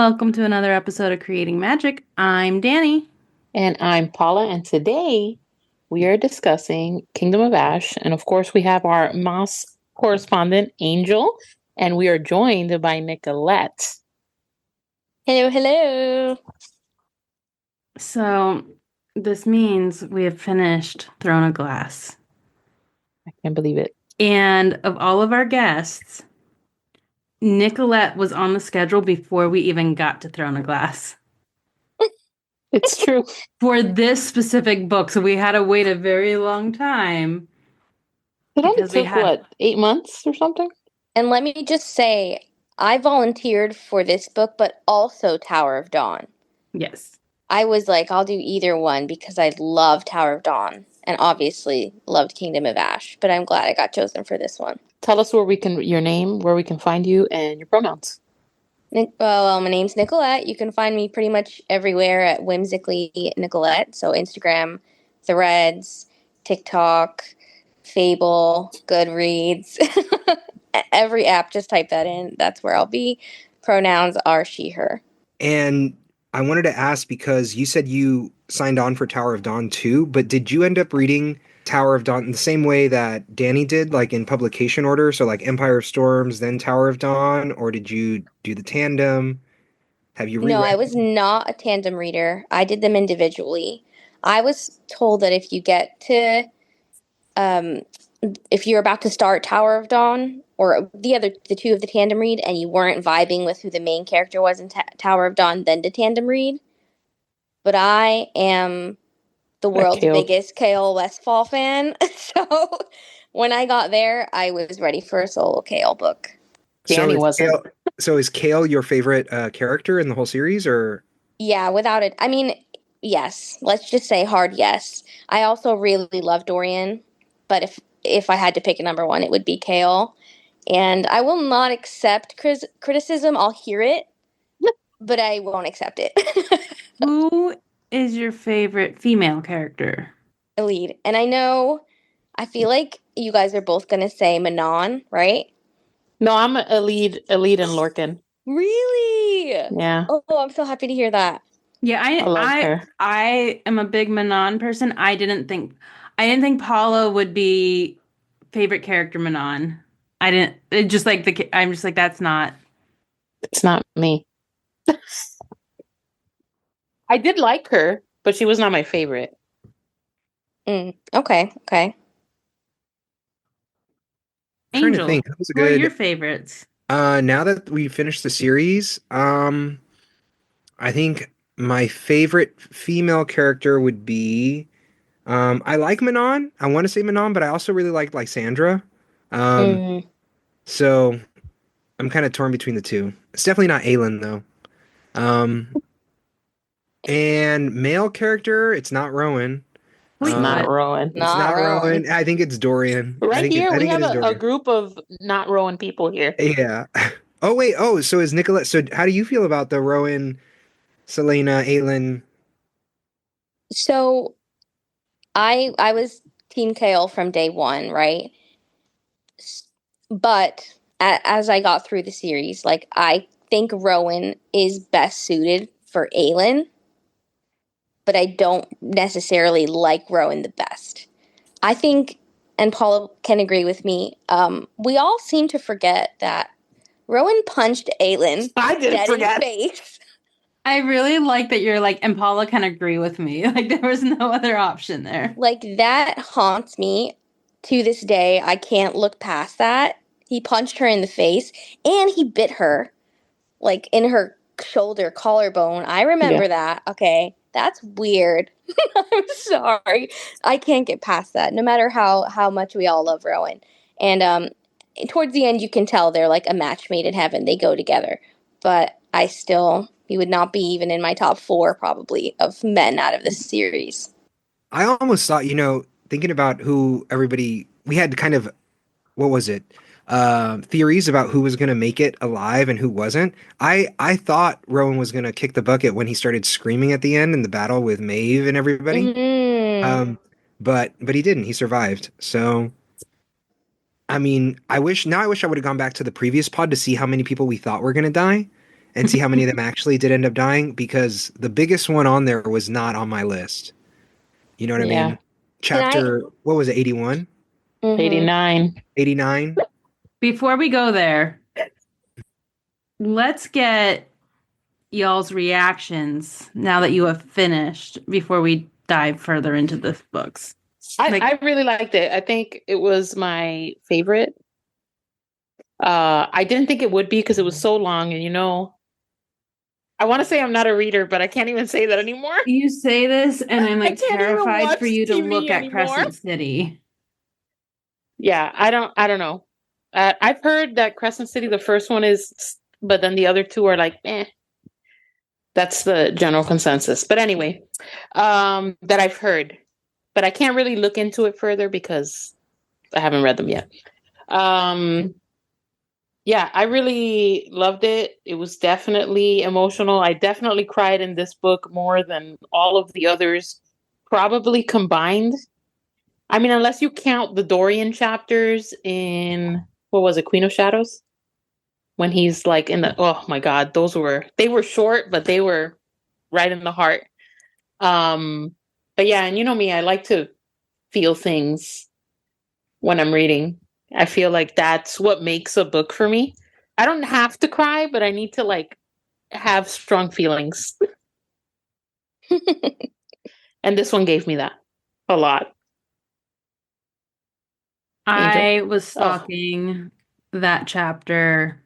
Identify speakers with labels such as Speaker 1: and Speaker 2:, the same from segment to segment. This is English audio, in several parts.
Speaker 1: welcome to another episode of Creating Magic. I'm Dani.
Speaker 2: And I'm Paula, and today we are discussing Kingdom of Ash. And of course, we have our Moss correspondent, Angel, and we are joined by Nicollette.
Speaker 3: Hello, hello.
Speaker 1: So, this means we have finished Throne of Glass.
Speaker 2: I can't believe it.
Speaker 1: And of all of our guests, Nicollette was on the schedule before we even got to Throne of Glass
Speaker 2: It's true.
Speaker 1: for this specific book. So, we had to wait a very long time.
Speaker 2: It only
Speaker 1: because we
Speaker 2: took,
Speaker 1: had-
Speaker 2: 8 months or something?
Speaker 3: And let me just say, I volunteered for this book, but also Tower of Dawn.
Speaker 1: Yes.
Speaker 3: I was like, I'll do either one because I love Tower of Dawn and obviously loved Kingdom of Ash. But I'm glad I got chosen for this one.
Speaker 2: Tell us your name, where we can find you, and your pronouns.
Speaker 3: Well, my name's Nicollette. You can find me pretty much everywhere at Whimsically Nicollette. So Instagram, Threads, TikTok, Fable, Goodreads. Every app, just type that in. That's where I'll be. Pronouns are she, her.
Speaker 4: And I wanted to ask, because you said you signed on for Tower of Dawn too, but did you end up reading Tower of Dawn in the same way that Dani did, like in publication order? So like Empire of Storms, then Tower of Dawn, or did you do the tandem? Have you
Speaker 3: No, I
Speaker 4: reread?
Speaker 3: was not a tandem reader. I did them individually. I was told that if you get to, um, if you're about to start Tower of Dawn or the two of the tandem read, and you weren't vibing with who the main character was in Tower of Dawn, then to tandem read. But I am the world's biggest Kale Westfall fan, so when I got there, I was ready for a solo Kale book.
Speaker 2: Dani wasn't.
Speaker 4: So is Kale your favorite character in the whole series, or?
Speaker 3: Yeah, without it. I mean, yes. Let's just say hard yes. I also really love Dorian, but if I had to pick a number one, it would be Kale. And I will not accept criticism. I'll hear it, but I won't accept it.
Speaker 1: Who is your favorite female character?
Speaker 3: Elite. And I feel like you guys are both going to say Manon, right?
Speaker 2: No, I'm a lead in Lorcan.
Speaker 3: Really?
Speaker 2: Yeah.
Speaker 3: Oh, I'm so happy to hear that.
Speaker 1: Yeah,
Speaker 2: I love her.
Speaker 1: I am a big Manon person. I didn't think Paula would be favorite character Manon. I didn't I'm just like that's not.
Speaker 2: It's not me. I did like her, but she was not my favorite.
Speaker 3: Okay.
Speaker 1: Angel,
Speaker 4: Trying to think, who's
Speaker 1: who are
Speaker 4: good?
Speaker 1: your favorites?
Speaker 4: Now that we finished the series, I think my favorite female character would be, I like Manon. I want to say Manon, but I also really like Lysandra. So I'm kind of torn between the two. It's definitely not Aelin though. And male character, it's not Rowan.
Speaker 2: It's not Rowan.
Speaker 4: It's not Rowan. I think it's Dorian. I think
Speaker 2: We have
Speaker 4: it is
Speaker 2: a
Speaker 4: Dorian.
Speaker 2: group of not Rowan people here.
Speaker 4: Yeah. Oh wait. Oh, so is Nicollette? So how do you feel about the Rowan, Selena, Aelin?
Speaker 3: So I was Team Kale from day one, right? But as I got through the series, like I think Rowan is best suited for Aelin, but I don't necessarily like Rowan the best. I think, and Paula can agree with me, we all seem to forget that Rowan punched Aelin dead in the face.
Speaker 1: I really like that you're like, and Paula can agree with me. Like there was no other option there.
Speaker 3: Like that haunts me to this day. I can't look past that. He punched her in the face and he bit her like in her shoulder collarbone. I remember that. Okay, that's weird. I'm sorry. I can't get past that no matter how much we all love Rowan. And towards the end you can tell they're like a match made in heaven. They go together. But he would not be even in my top 4 probably of men out of this series.
Speaker 4: I almost thought, thinking about who everybody we had kind of, what was it? Theories about who was going to make it alive and who wasn't. I thought Rowan was going to kick the bucket when he started screaming at the end in the battle with Maeve and everybody. But he didn't. He survived. So I mean, I wish I would have gone back to the previous pod to see how many people we thought were going to die. and see how many of them actually did end up dying, because the biggest one on there was not on my list. You know what I
Speaker 2: Yeah.
Speaker 4: mean?
Speaker 3: Can I?
Speaker 4: Chapter, what was it, 81?
Speaker 3: Mhm.
Speaker 2: 89.
Speaker 4: 89?
Speaker 1: Before we go there, let's get y'all's reactions now that you have finished before we dive further into the books. Like,
Speaker 2: I really liked it. I think it was my favorite. I didn't think it would be because it was so long, and I want to say I'm not a reader, but I can't even say that anymore.
Speaker 1: you say this, and I'm
Speaker 2: I
Speaker 1: like
Speaker 2: can't even
Speaker 1: terrified
Speaker 2: watch
Speaker 1: for you to
Speaker 2: TV
Speaker 1: look at
Speaker 2: anymore.
Speaker 1: Crescent City.
Speaker 2: Yeah, I don't know. I've heard that Crescent City, the first one is, but then the other two are like, eh. That's the general consensus. But anyway, that I've heard, but I can't really look into it further because I haven't read them yet. Yeah, I really loved it. It was definitely emotional. I definitely cried in this book more than all of the others, probably combined. I mean, unless you count the Dorian chapters in, what was it, Queen of Shadows? When he's like in the, oh my God, they were short, but they were right in the heart. But yeah, and you know me, I like to feel things when I'm reading. I feel like that's what makes a book for me. I don't have to cry, but I need to like have strong feelings. And this one gave me that a lot. Angel.
Speaker 1: I was
Speaker 2: Oh,
Speaker 1: stalking that chapter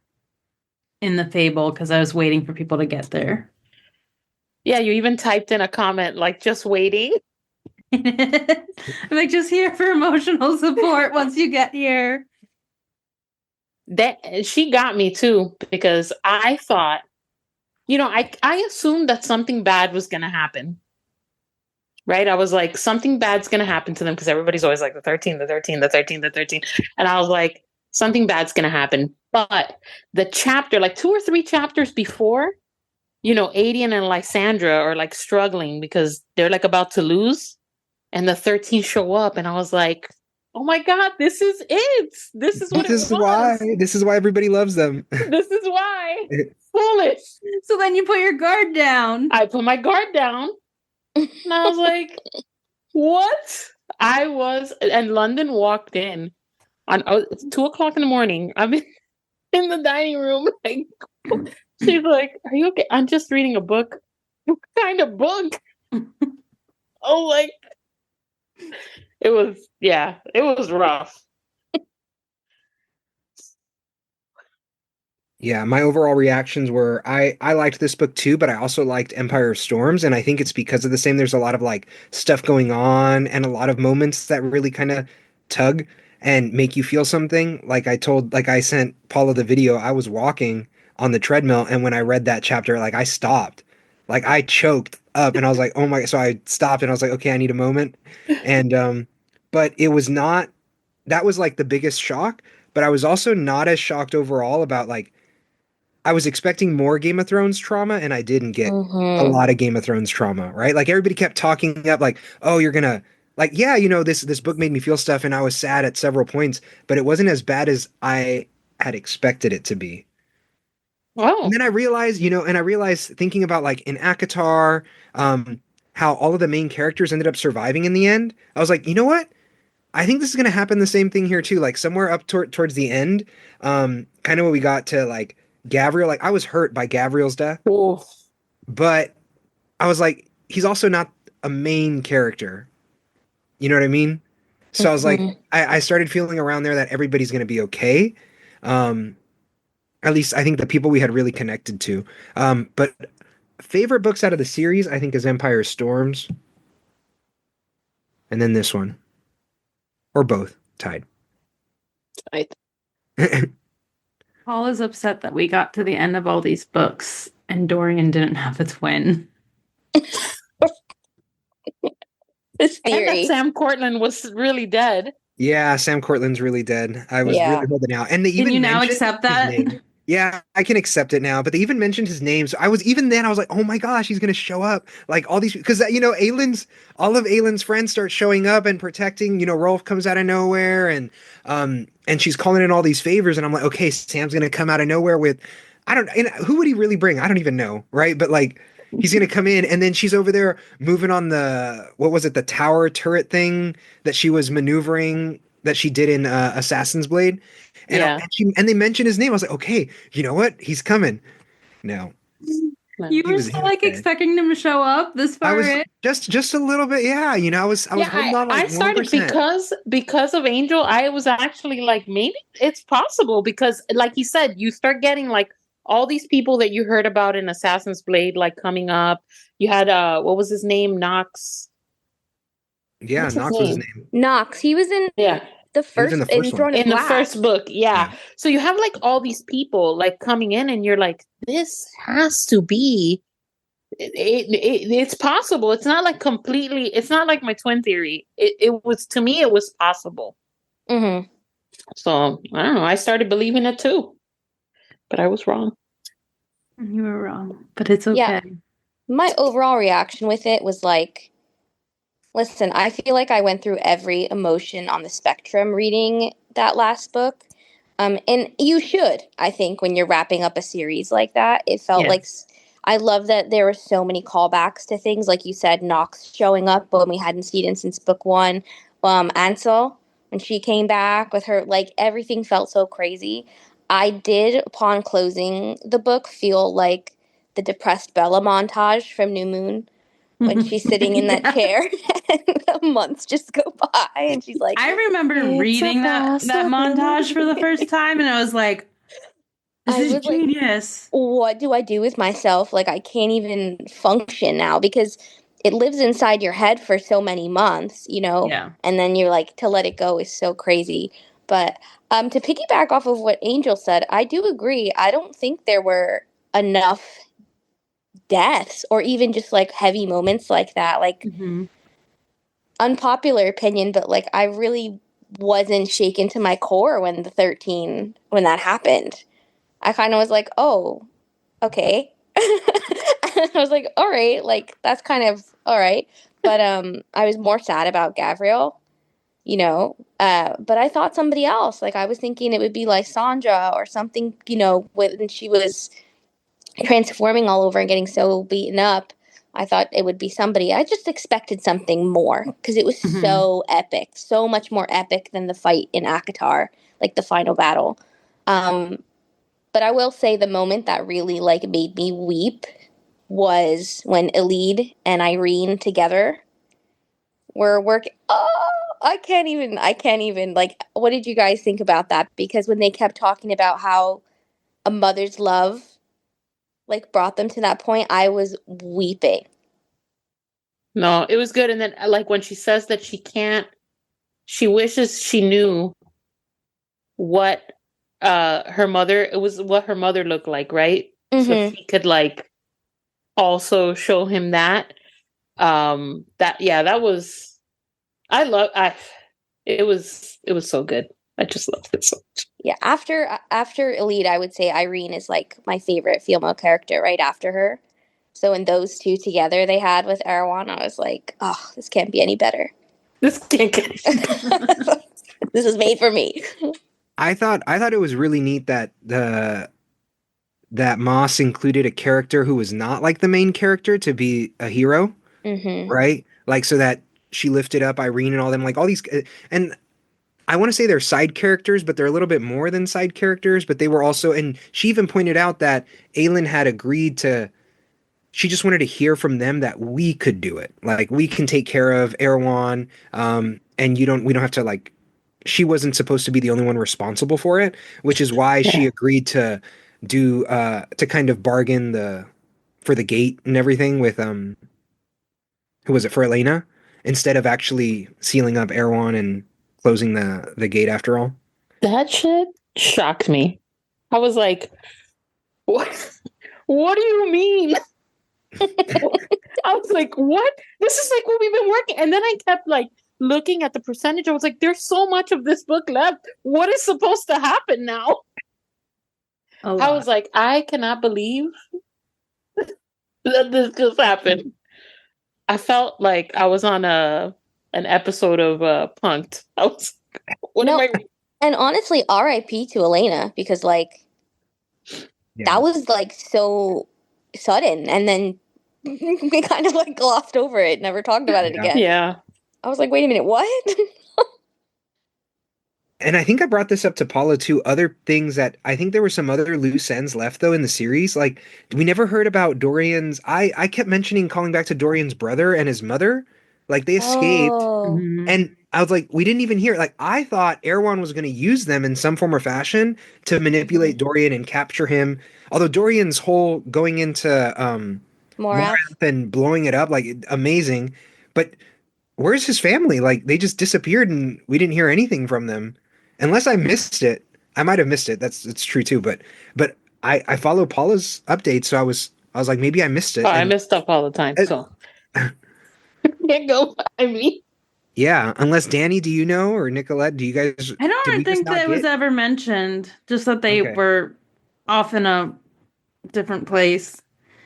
Speaker 1: in the Fable because I was waiting for people to get there.
Speaker 2: yeah, you even typed in a comment like just waiting.
Speaker 1: I'm like, just here for emotional support once you get here.
Speaker 2: That she got me too because I thought, I assumed that something bad was going to happen. Right? I was like, something bad's going to happen to them because everybody's always like the 13, the 13, the 13, the 13. And I was like, something bad's going to happen. But the chapter, like 2 or 3 chapters before, Adian and Lysandra are like struggling because they're like about to lose. And the 13 show up. And I was like, oh my God, this is it. This is what it was.
Speaker 4: This is why everybody loves them.
Speaker 2: This is why. Foolish.
Speaker 1: So then you put your guard down.
Speaker 2: I put my guard down. And I was like, what? And London walked in on it's 2 o'clock in the morning. I'm in the dining room. Like, she's like, are you okay? I'm just reading a book. What kind of book? Oh, like, it was rough.
Speaker 4: Yeah, my overall reactions were I liked this book too, but I also liked Empire of Storms, and I think it's because of the same. There's a lot of like stuff going on and a lot of moments that really kind of tug and make you feel something. Like I sent Paula the video. I was walking on the treadmill, and when I read that chapter, like I stopped, like I choked up, and I was like, oh my! So I stopped, and I was like, okay, I need a moment, and but it was not. That was like the biggest shock, but I was also not as shocked overall about like I was expecting more Game of Thrones trauma, and I didn't get a
Speaker 3: Mhm.
Speaker 4: lot of Game of Thrones trauma, right? Like everybody kept talking up, like, "Oh, you're gonna like, yeah, this book made me feel stuff, and I was sad at several points, but it wasn't as bad as I had expected it to be." And
Speaker 2: Oh,
Speaker 4: then I realized thinking about like in ACOTAR, how all of the main characters ended up surviving in the end. I was like, you know what? I think this is gonna happen the same thing here too. Like somewhere up towards the end, kind of when we got to like Gavriel, like I was hurt by Gavriel's death,
Speaker 2: oof.
Speaker 4: but I was like, he's also not a main character. You know what I mean? So I was like,
Speaker 3: Mhm.
Speaker 4: I started feeling around there that everybody's gonna be okay. Um, at least I think the people we had really connected to. But favorite books out of the series, I think, is Empire Storms, and then this one, or both, tied.
Speaker 2: I,
Speaker 1: Paul is upset that we got to the end of all these books and Dorian didn't have a twin.
Speaker 3: This
Speaker 2: and that
Speaker 3: theory.
Speaker 2: Sam Cortland was really dead.
Speaker 4: Yeah, Sam Cortland's really dead. I was
Speaker 3: Yeah.
Speaker 4: really holding out. And they
Speaker 1: Can you
Speaker 4: even
Speaker 1: now
Speaker 4: mentioned
Speaker 1: accept
Speaker 4: his
Speaker 1: that?
Speaker 4: name. Yeah, I can accept it now, but they even mentioned his name. So I was even then I was like, "Oh my gosh, he's going to show up." Like all these because all of Aylin's friends start showing up and protecting, Rolf comes out of nowhere and she's calling in all these favors and I'm like, "Okay, Sam's going to come out of nowhere with I don't, and who would he really bring? I don't even know, right? But like, he's gonna come in, and then she's over there moving on the what was it, the tower turret thing that she was maneuvering that she did in Assassin's Blade,
Speaker 2: Yeah.
Speaker 4: and they mentioned his name. I was like, okay, you know what? He's coming. No,
Speaker 1: You
Speaker 4: he
Speaker 1: were
Speaker 4: was
Speaker 1: still like
Speaker 4: dead.
Speaker 1: expecting him to show up this
Speaker 4: I
Speaker 1: far
Speaker 4: was
Speaker 1: in?
Speaker 4: just a little bit, yeah. I was
Speaker 2: Yeah,
Speaker 4: holding on
Speaker 2: I
Speaker 4: like
Speaker 2: started
Speaker 4: 1%.
Speaker 2: because of Angel. I was actually like, maybe it's possible because, like you said, you start getting like all these people that you heard about in Assassin's Blade, like coming up. You had what was his name? Knox.
Speaker 4: Yeah,
Speaker 2: What's his
Speaker 4: Knox was his
Speaker 2: name?
Speaker 4: name.
Speaker 3: Knox, he was in
Speaker 2: Yeah,
Speaker 3: the
Speaker 4: He was in
Speaker 3: first
Speaker 4: the
Speaker 3: in
Speaker 4: first one.
Speaker 3: Throne of
Speaker 2: in the first
Speaker 3: Glass.
Speaker 2: book. Yeah,
Speaker 4: Yeah.
Speaker 2: so you have like all these people like coming in, and you're like, this has to be. It's possible. It's not like completely. It's not like my twin theory. It was to me. It was possible.
Speaker 3: Mm-hmm.
Speaker 2: So I don't know. I started believing it too, but I was wrong.
Speaker 1: You were wrong, but it's
Speaker 3: Yeah.
Speaker 1: okay.
Speaker 3: My overall reaction with it was like, listen, I feel like I went through every emotion on the spectrum reading that last book. And you should, I think, when you're wrapping up a series like that. It felt
Speaker 2: Yeah.
Speaker 3: like I love that there were so many callbacks to things, like you said, Nox showing up when we hadn't seen him since book one. Ansel, when she came back with her, like everything felt so crazy. I did, upon closing the book, feel like the depressed Bella montage from New Moon when she's sitting in that
Speaker 1: Yeah.
Speaker 3: chair and the months just go by and she's like,
Speaker 1: I remember
Speaker 3: it's a
Speaker 1: reading that montage for the
Speaker 3: possibility.
Speaker 1: first time, and I was like, "This
Speaker 3: I
Speaker 1: is
Speaker 3: was like,
Speaker 1: genius."
Speaker 3: what do I do with myself? Like, I can't even function now because it lives inside your head for so many months, you know?
Speaker 1: Yeah.
Speaker 3: And then you're like, to let it go is so crazy. But to piggyback off of what Angel said, I do agree. I don't think there were enough deaths or even just like heavy moments like that. Like,
Speaker 1: Hmm.
Speaker 3: unpopular opinion, but like, I really wasn't shaken to my core when that happened. I kind of was like, oh, okay. I was like, all right, like that's kind of all right. But I was more sad about Gabriel, you know. But I thought somebody else. Like I was thinking it would be like Sandra or something, you know, when she was transforming all over and getting so beaten up. I thought it would be somebody. I just expected something more because it was
Speaker 1: Hmm.
Speaker 3: so epic, so much more epic than the fight in Akatar, like the final battle. Um, but I will say the moment that really like made me weep was when Elide and Irene together were working. Oh, I can't even like what did you guys think about that? Because when they kept talking about how a mother's love like brought them to that point, I was weeping.
Speaker 2: No, it was good. And then, like when she says that she can't, she wishes she knew what her mother. It was what her mother looked like, right? So
Speaker 3: Mm-hmm.
Speaker 2: she could like also show him that. That yeah, that was. I love. I. It was so good. I just loved it so much.
Speaker 3: Yeah, after Elite, I would say Irene is like my favorite female character right after her. So when those two together they had with Erewhon, I was like, oh, this can't be any better.
Speaker 2: This can't get.
Speaker 3: This is made for me.
Speaker 4: I thought it was really neat that the that Moss included a character who was not like the main character to be a hero,
Speaker 3: Mm-hmm.
Speaker 4: right? Like so that she lifted up Irene and all them, like all these, and I want to say they're side characters, but they're a little bit more than side characters. But they were also, and she even pointed out that Aelin had agreed to. She just wanted to hear from them that we could do it, like we can take care of Erewhon, and we don't have to like. She wasn't supposed to be the only one responsible for it, which is why
Speaker 2: Yeah.
Speaker 4: she agreed to do to kind of bargain the for the gate and everything with who was it, for Elena, instead of actually sealing up Erewhon and closing the gate after all.
Speaker 2: That shit shocked me. I was like, what? What do you mean? I was like, what? This is like what we've been working. And then I kept like looking at the percentage. I was like, there's so much of this book left. What is supposed to happen now?
Speaker 1: A
Speaker 2: I
Speaker 1: lot.
Speaker 2: was like, I cannot believe that this just happened. I felt like I was on an episode of Punked. I was what am
Speaker 3: No,
Speaker 2: I
Speaker 3: and honestly, R.I.P. to Elena because like
Speaker 4: Yeah.
Speaker 3: that was like so sudden, and then we kind of like glossed over it, never talked about it
Speaker 4: Yeah.
Speaker 3: again.
Speaker 2: Yeah.
Speaker 3: I was like, wait a minute, what?
Speaker 4: And I think I brought this up to Paula too. Other things that I think there were some other loose ends left though in the series. Like we never heard about Dorian's. I kept mentioning calling back to Dorian's brother and his mother. Like they escaped,
Speaker 3: Oh,
Speaker 1: Mhm.
Speaker 4: and I was like, we didn't even hear. Like I thought Erewhon was going to use them in some form or fashion to manipulate Dorian and capture him. Although Dorian's whole going into
Speaker 3: Morath.
Speaker 4: Morath and blowing it up, like amazing, but where's his family? Like they just disappeared and we didn't hear anything from them. Unless I missed it. I might have missed it. It's true too, but I follow Paula's updates, so I was like maybe I missed
Speaker 2: Oh,
Speaker 4: it
Speaker 2: I
Speaker 4: and
Speaker 2: miss stuff all the time,
Speaker 4: uh,
Speaker 2: so can't go by me.
Speaker 4: yeah, unless Danny, do you know, or Nicollette, do you guys
Speaker 1: I
Speaker 4: did
Speaker 1: don't
Speaker 4: we just
Speaker 1: think
Speaker 4: not
Speaker 1: that was
Speaker 4: get?
Speaker 1: ever mentioned, just that they
Speaker 4: Okay.
Speaker 1: were off in a different place.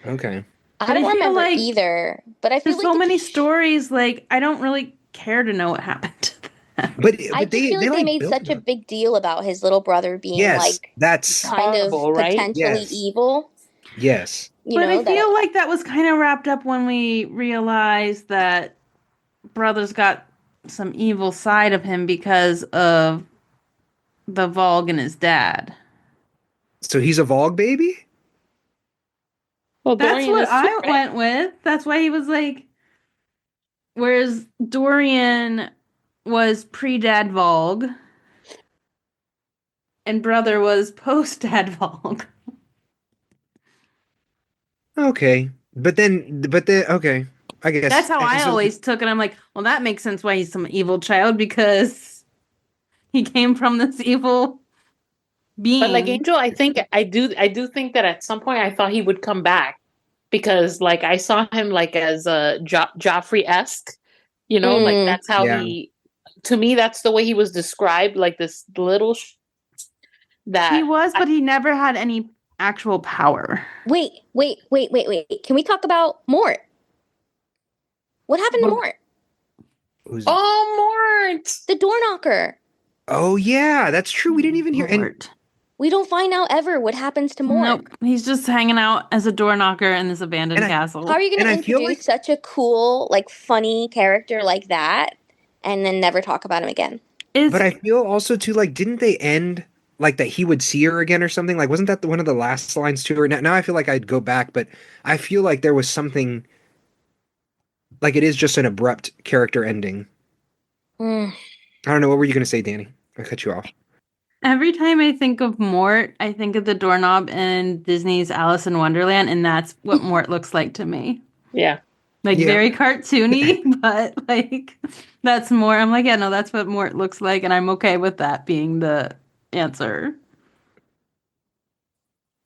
Speaker 4: Okay.
Speaker 3: I
Speaker 1: But I
Speaker 3: don't
Speaker 1: feel
Speaker 3: remember
Speaker 1: like
Speaker 3: either, but I feel
Speaker 1: there's
Speaker 3: like
Speaker 1: so many stories, like I don't really care to know what happened to them.
Speaker 3: I
Speaker 4: But
Speaker 3: just feel
Speaker 4: they
Speaker 3: like they
Speaker 4: like
Speaker 3: made
Speaker 4: built
Speaker 3: such
Speaker 4: it
Speaker 3: a
Speaker 4: up.
Speaker 3: big deal about his little brother being
Speaker 4: Yes,
Speaker 3: like
Speaker 4: that's
Speaker 3: kind of
Speaker 2: Horrible, right?
Speaker 3: potentially
Speaker 4: yes.
Speaker 3: evil,
Speaker 4: Yes.
Speaker 1: But I
Speaker 3: that
Speaker 1: feel like that was kind of wrapped up when we realized that Brother's got some evil side of him because of the Volg and his dad.
Speaker 4: So he's a Vogue baby?
Speaker 2: Well,
Speaker 1: That's
Speaker 2: Dorian
Speaker 1: what
Speaker 2: is too,
Speaker 1: I
Speaker 2: right?
Speaker 1: went with. That's why he was like, whereas Dorian was pre-dad Volg and Brother was post-dad Volg.
Speaker 4: Okay. But then okay. I
Speaker 1: That's
Speaker 4: guess.
Speaker 1: how
Speaker 4: And
Speaker 1: I
Speaker 4: so
Speaker 1: always took it. I'm like, well, that makes sense why he's some evil child because he came from this evil
Speaker 2: But like
Speaker 1: being.
Speaker 2: Angel, I do think that at some point I thought he would come back because like I saw him like as a Joffrey-esque, like
Speaker 3: mm,
Speaker 2: that's how
Speaker 4: yeah.
Speaker 2: he. To me, that's the way he was described, like this little
Speaker 1: He
Speaker 2: that.
Speaker 1: was, but he never had any actual power.
Speaker 3: wait. Can we talk about Mort? What happened to
Speaker 2: But,
Speaker 3: Mort?
Speaker 4: Who's
Speaker 2: oh, Mort!
Speaker 3: The door knocker.
Speaker 4: Oh yeah, that's true. We didn't even hear and
Speaker 1: Mort.
Speaker 3: We don't find out ever what happens to Mort.
Speaker 1: Nope. He's just hanging out as a door knocker in this
Speaker 4: and
Speaker 1: abandoned
Speaker 4: I
Speaker 3: How
Speaker 1: castle.
Speaker 3: are you going
Speaker 4: and
Speaker 3: to
Speaker 4: I feel
Speaker 3: introduce
Speaker 4: like
Speaker 3: such a cool, like funny character like that and then never talk about him again?
Speaker 4: but
Speaker 1: Is
Speaker 4: I feel also too like didn't they end like that he would see her again or something? Like wasn't that one of the last lines to her? Now I feel like I'd go back, but I feel like there was something like it is just an abrupt character ending.
Speaker 3: Mm.
Speaker 4: I don't know. What were you going to say, Danny? I cut you off.
Speaker 1: every time I think of Mort, I think of the doorknob in Disney's Alice in Wonderland, and that's what Mort looks like to me.
Speaker 2: Yeah.
Speaker 1: Like
Speaker 4: Yeah.
Speaker 1: very cartoony, but like that's more. I'm like, yeah, no, that's what Mort looks like, and I'm okay with that being the answer.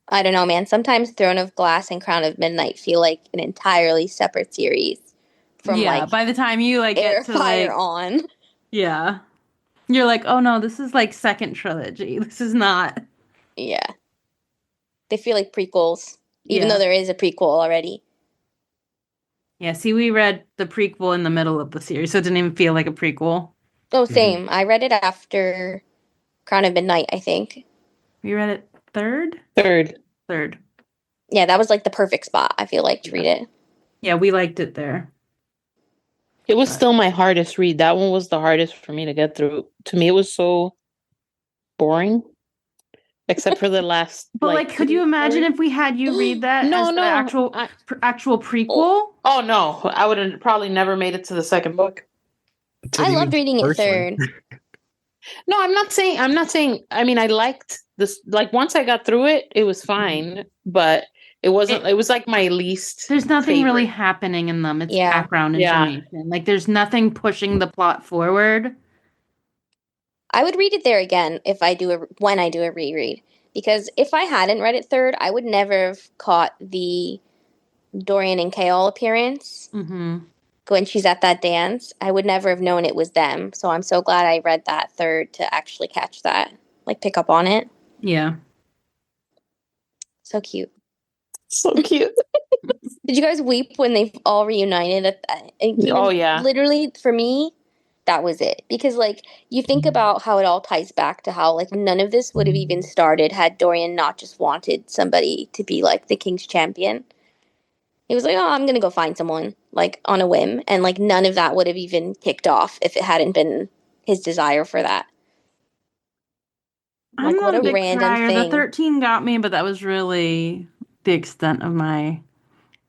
Speaker 3: I don't know, man. Sometimes Throne of Glass and Crown of Midnight feel like an entirely separate series from
Speaker 1: Yeah,
Speaker 3: like
Speaker 1: by the time you like
Speaker 3: Air,
Speaker 1: get to
Speaker 3: Fire
Speaker 1: like,
Speaker 3: on.
Speaker 1: yeah, you're like, oh no, this is like second trilogy. This is not.
Speaker 3: Yeah. They feel like prequels, even though
Speaker 1: Yeah.
Speaker 3: there is a prequel already.
Speaker 1: Yeah, see, we read the prequel in the middle of the series, so it didn't even feel like a prequel.
Speaker 3: Oh,
Speaker 4: Mhm.
Speaker 3: same. I read it after Crown of Midnight, I think.
Speaker 1: We read it third?
Speaker 2: Third.
Speaker 1: Third.
Speaker 3: Yeah, that was like the perfect spot, I feel like, to
Speaker 1: Yeah.
Speaker 3: read it.
Speaker 1: Yeah, we liked it there.
Speaker 2: It was
Speaker 1: But
Speaker 2: still my hardest read. That one was the hardest for me to get through. To me, it was so boring, except for the last
Speaker 1: but like, could you
Speaker 2: two
Speaker 1: imagine
Speaker 2: stories.
Speaker 1: if we had you read that
Speaker 2: No,
Speaker 1: as the
Speaker 2: no.
Speaker 1: actual
Speaker 2: Oh,
Speaker 1: prequel?
Speaker 2: oh no, I would have probably never made it to the second book.
Speaker 4: To
Speaker 3: I
Speaker 4: the
Speaker 3: loved
Speaker 4: even
Speaker 3: reading it
Speaker 4: first one.
Speaker 3: third.
Speaker 2: No, I'm not saying. I'm not saying. I mean, I liked this. Like once I got through it, it was fine, but it wasn't.
Speaker 1: It,
Speaker 2: It was like my least
Speaker 1: there's nothing really
Speaker 2: favorite.
Speaker 1: happening in them. It's
Speaker 3: Yeah.
Speaker 1: background
Speaker 2: Yeah.
Speaker 1: information. Like, there's nothing pushing the plot forward.
Speaker 3: I would read it there again when I do a reread. Because if I hadn't read it third, I would never have caught the Dorian and Kaol appearance
Speaker 1: Mm-hmm.
Speaker 3: when she's at that dance. I would never have known it was them. So I'm so glad I read that third to actually catch that, like pick up on it.
Speaker 1: Yeah.
Speaker 3: So cute.
Speaker 2: So cute.
Speaker 3: Did you guys weep when they all reunited?
Speaker 2: Oh yeah.
Speaker 3: Literally, for me, that was it. Because like you think about how it all ties back to how like none of this would have even started had Dorian not just wanted somebody to be like the king's champion. He was like, "Oh, I'm gonna go find someone," like on a whim, and like none of that would have even kicked off if it hadn't been his desire for that.
Speaker 1: I'm
Speaker 3: Like, what
Speaker 1: not a
Speaker 3: a
Speaker 1: big
Speaker 3: random
Speaker 1: crier. The
Speaker 3: thing.
Speaker 1: 13 got me, but that was really the extent of my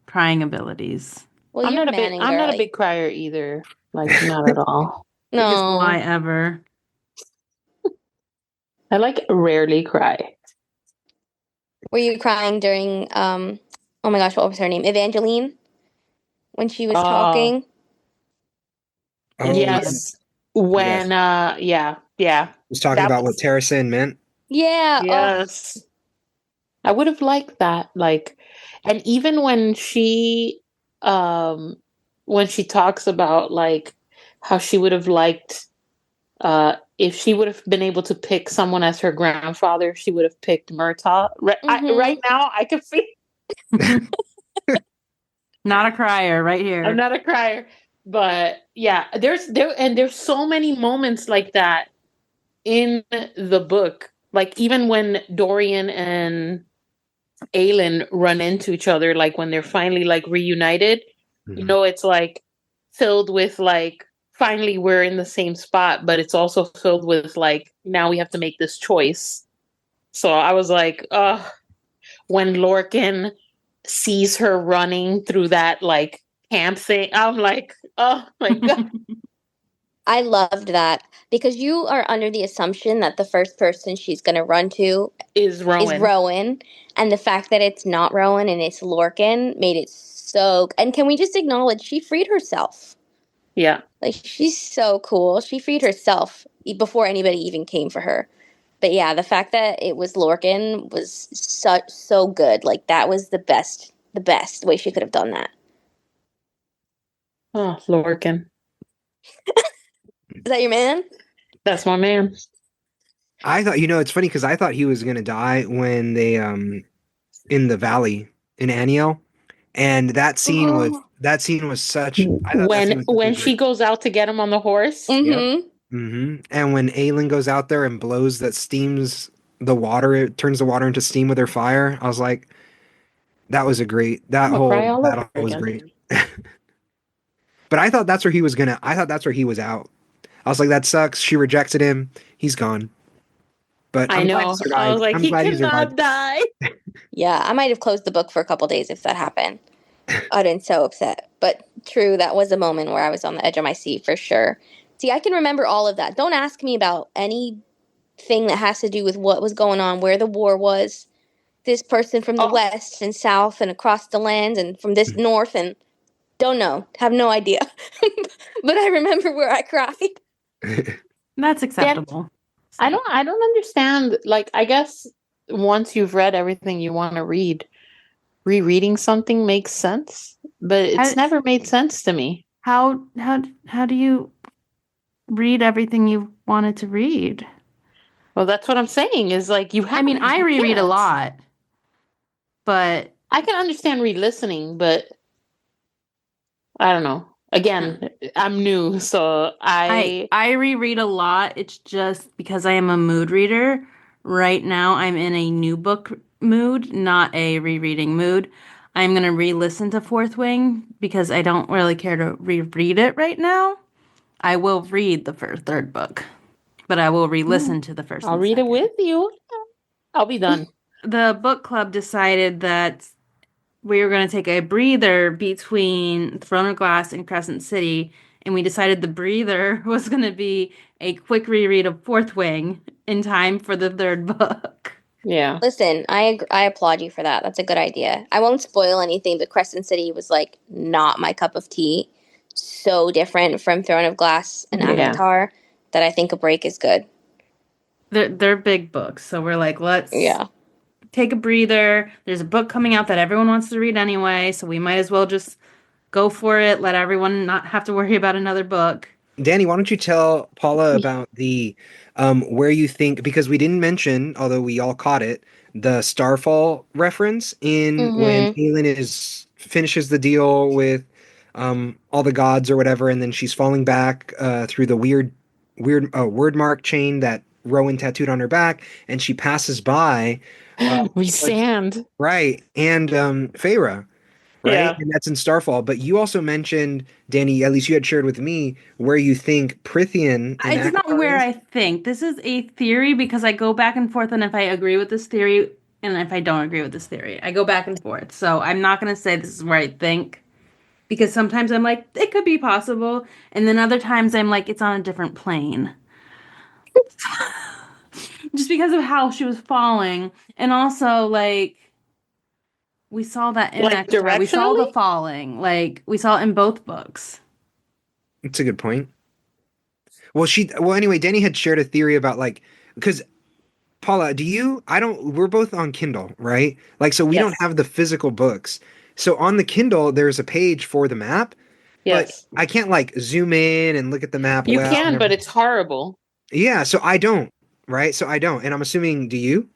Speaker 1: crying abilities.
Speaker 3: Well,
Speaker 2: I'm
Speaker 3: you're
Speaker 2: not a
Speaker 3: man
Speaker 2: big
Speaker 3: and
Speaker 2: I'm not a
Speaker 3: girly.
Speaker 2: big crier either. Like not at all.
Speaker 1: Biggest lie
Speaker 3: No,
Speaker 1: ever.
Speaker 2: I like rarely cry.
Speaker 3: were you crying during Oh my gosh, what was her name? Evangeline, when she was
Speaker 2: Uh
Speaker 3: talking.
Speaker 4: Oh yeah,
Speaker 2: yes.
Speaker 4: yes.
Speaker 2: When yeah.
Speaker 4: Was talking
Speaker 2: That
Speaker 4: about what
Speaker 2: was
Speaker 4: Terracin meant.
Speaker 3: Yeah. Oh,
Speaker 2: yes. I would have liked that. Like, and even um when she talks about like how she would have liked if she would have been able to pick someone as her grandfather, she would have picked Murtaugh. Right
Speaker 3: mm-hmm.
Speaker 2: now I can feel
Speaker 1: Not a crier right
Speaker 2: I'm
Speaker 1: here.
Speaker 2: not a crier. But yeah, there's so many moments like that in the book. Like even when Dorian and Aelin run into each other, like when they're finally like reunited,
Speaker 4: Mhm.
Speaker 2: it's like filled with like finally we're in the same spot, but it's also filled with like now we have to make this choice. So I was like, when Lorcan sees her running through that like camp thing, I'm like, oh my god,
Speaker 3: I loved that because you are under the assumption that the first person she's going to run to
Speaker 2: is
Speaker 3: is
Speaker 2: Rowan.
Speaker 3: Rowan, and the fact that it's not Rowan and it's Lorcan made it so. And can we just acknowledge she freed herself?
Speaker 2: Yeah.
Speaker 3: Like she's so cool. She freed herself before anybody even came for her. But yeah, the fact that it was Lorcan was so good. Like that was the best way she could have done that.
Speaker 2: Oh, Lorcan.
Speaker 3: Is that your man?
Speaker 2: That's my man.
Speaker 4: I thought, it's funny because I thought he was gonna die when they in the valley in Aniel, and that scene was such. I thought that scene
Speaker 2: When
Speaker 4: was such a
Speaker 2: when
Speaker 4: great.
Speaker 2: she goes out to get him on the horse.
Speaker 4: Yep.
Speaker 3: Mm-hmm.
Speaker 4: And when Aelin goes out there and blows that steams the water, it turns the water into steam with her fire. I was like, that
Speaker 2: I'm gonna
Speaker 4: whole
Speaker 2: cry all over
Speaker 4: battle was
Speaker 2: again.
Speaker 4: great. But I thought that's where he was gonna. I thought that's where he was out. I was like, that sucks. She rejected him. He's gone. But
Speaker 2: I
Speaker 4: I'm glad he
Speaker 2: know. I was
Speaker 4: survived.
Speaker 2: like,
Speaker 4: I'm
Speaker 2: he
Speaker 4: glad he survived.
Speaker 2: cannot die.
Speaker 3: Yeah, I might have closed the book for a couple days if that happened. I'd been so upset. But true, that was a moment where I was on the edge of my seat for sure. See, I can remember all of that. Don't ask me about anything that has to do with what was going on, where the war was, this person from the
Speaker 2: Oh,
Speaker 3: west and south and across the lands and from this north and don't know, have no idea. But I remember where I cried.
Speaker 1: That's
Speaker 2: Dan,
Speaker 1: acceptable.
Speaker 2: I don't understand. Like, I guess once you've read everything you want to read, rereading something makes sense, but it's
Speaker 1: How,
Speaker 2: never made sense to me.
Speaker 1: how do you read everything you wanted to read?
Speaker 2: Well, that's what I'm saying. Is like
Speaker 1: I mean, I
Speaker 2: you
Speaker 1: reread a
Speaker 2: can't.
Speaker 1: lot, but
Speaker 2: I can understand re-listening, but I don't know. Again, I'm new, so
Speaker 1: I reread a lot. It's just because I am a mood reader. Right now, I'm in a new book mood, not a rereading mood. I'm gonna re-listen to Fourth Wing because I don't really care to reread it right now. I will read the third book, but I will re-listen to the first
Speaker 2: I'll
Speaker 1: and
Speaker 2: read it
Speaker 1: second.
Speaker 2: with you. I'll be done.
Speaker 1: The book club decided that we were going to take a breather between Throne of Glass and Crescent City, and we decided the breather was going to be a quick reread of Fourth Wing in time for the third book.
Speaker 2: Yeah.
Speaker 3: Listen, I applaud you for that. That's a good idea. I won't spoil anything, but Crescent City was like not my cup of tea. So different from Throne of Glass and
Speaker 2: Yeah.
Speaker 3: Avatar that I think a break is good.
Speaker 1: They're big books, so we're like, let's
Speaker 3: Yeah.
Speaker 1: take a breather. There's a book coming out that everyone wants to read anyway, so we might as well just go for it. Let everyone not have to worry about another book.
Speaker 4: Danny, why don't you tell Paula about the where you think, because we didn't mention, although we all caught it, the Starfall reference in when
Speaker 3: Mm-hmm.
Speaker 4: Aelin finishes the deal with all the gods or whatever, and then she's falling back through the weird word mark chain that Rowan tattooed on her back, and she passes by
Speaker 2: We
Speaker 4: like
Speaker 2: sand.
Speaker 4: right and Feyre, right,
Speaker 2: Yeah.
Speaker 4: and that's in Starfall. But you also mentioned, Danny, at least you had shared with me where you think Prithian and
Speaker 1: It's not
Speaker 4: Akatar
Speaker 1: where
Speaker 4: is.
Speaker 1: I think. This is a theory because I go back and forth on if I agree with this theory and if I don't agree with this theory. I go back and forth. So I'm not going to say this is where I think because sometimes I'm like, it could be possible. And then other times I'm like, it's on a different plane. Just because of how she was falling. And also, like, we saw that in
Speaker 2: Like
Speaker 1: Avatar. We saw the
Speaker 2: directionally?
Speaker 1: falling. Like, we saw it in both books.
Speaker 4: It's a good point. Well, anyway, Danny had shared a theory about like, because Paula, do you? I don't. We're both on Kindle, right? Like, so we don't
Speaker 2: Yes.
Speaker 4: have the physical books. So on the Kindle, there's a page for the map, but
Speaker 2: Yes.
Speaker 4: I can't like zoom in and look at the map
Speaker 2: You
Speaker 4: well.
Speaker 2: can, but it's horrible.
Speaker 4: Yeah, so I don't, right? So I don't, and I'm assuming, do you?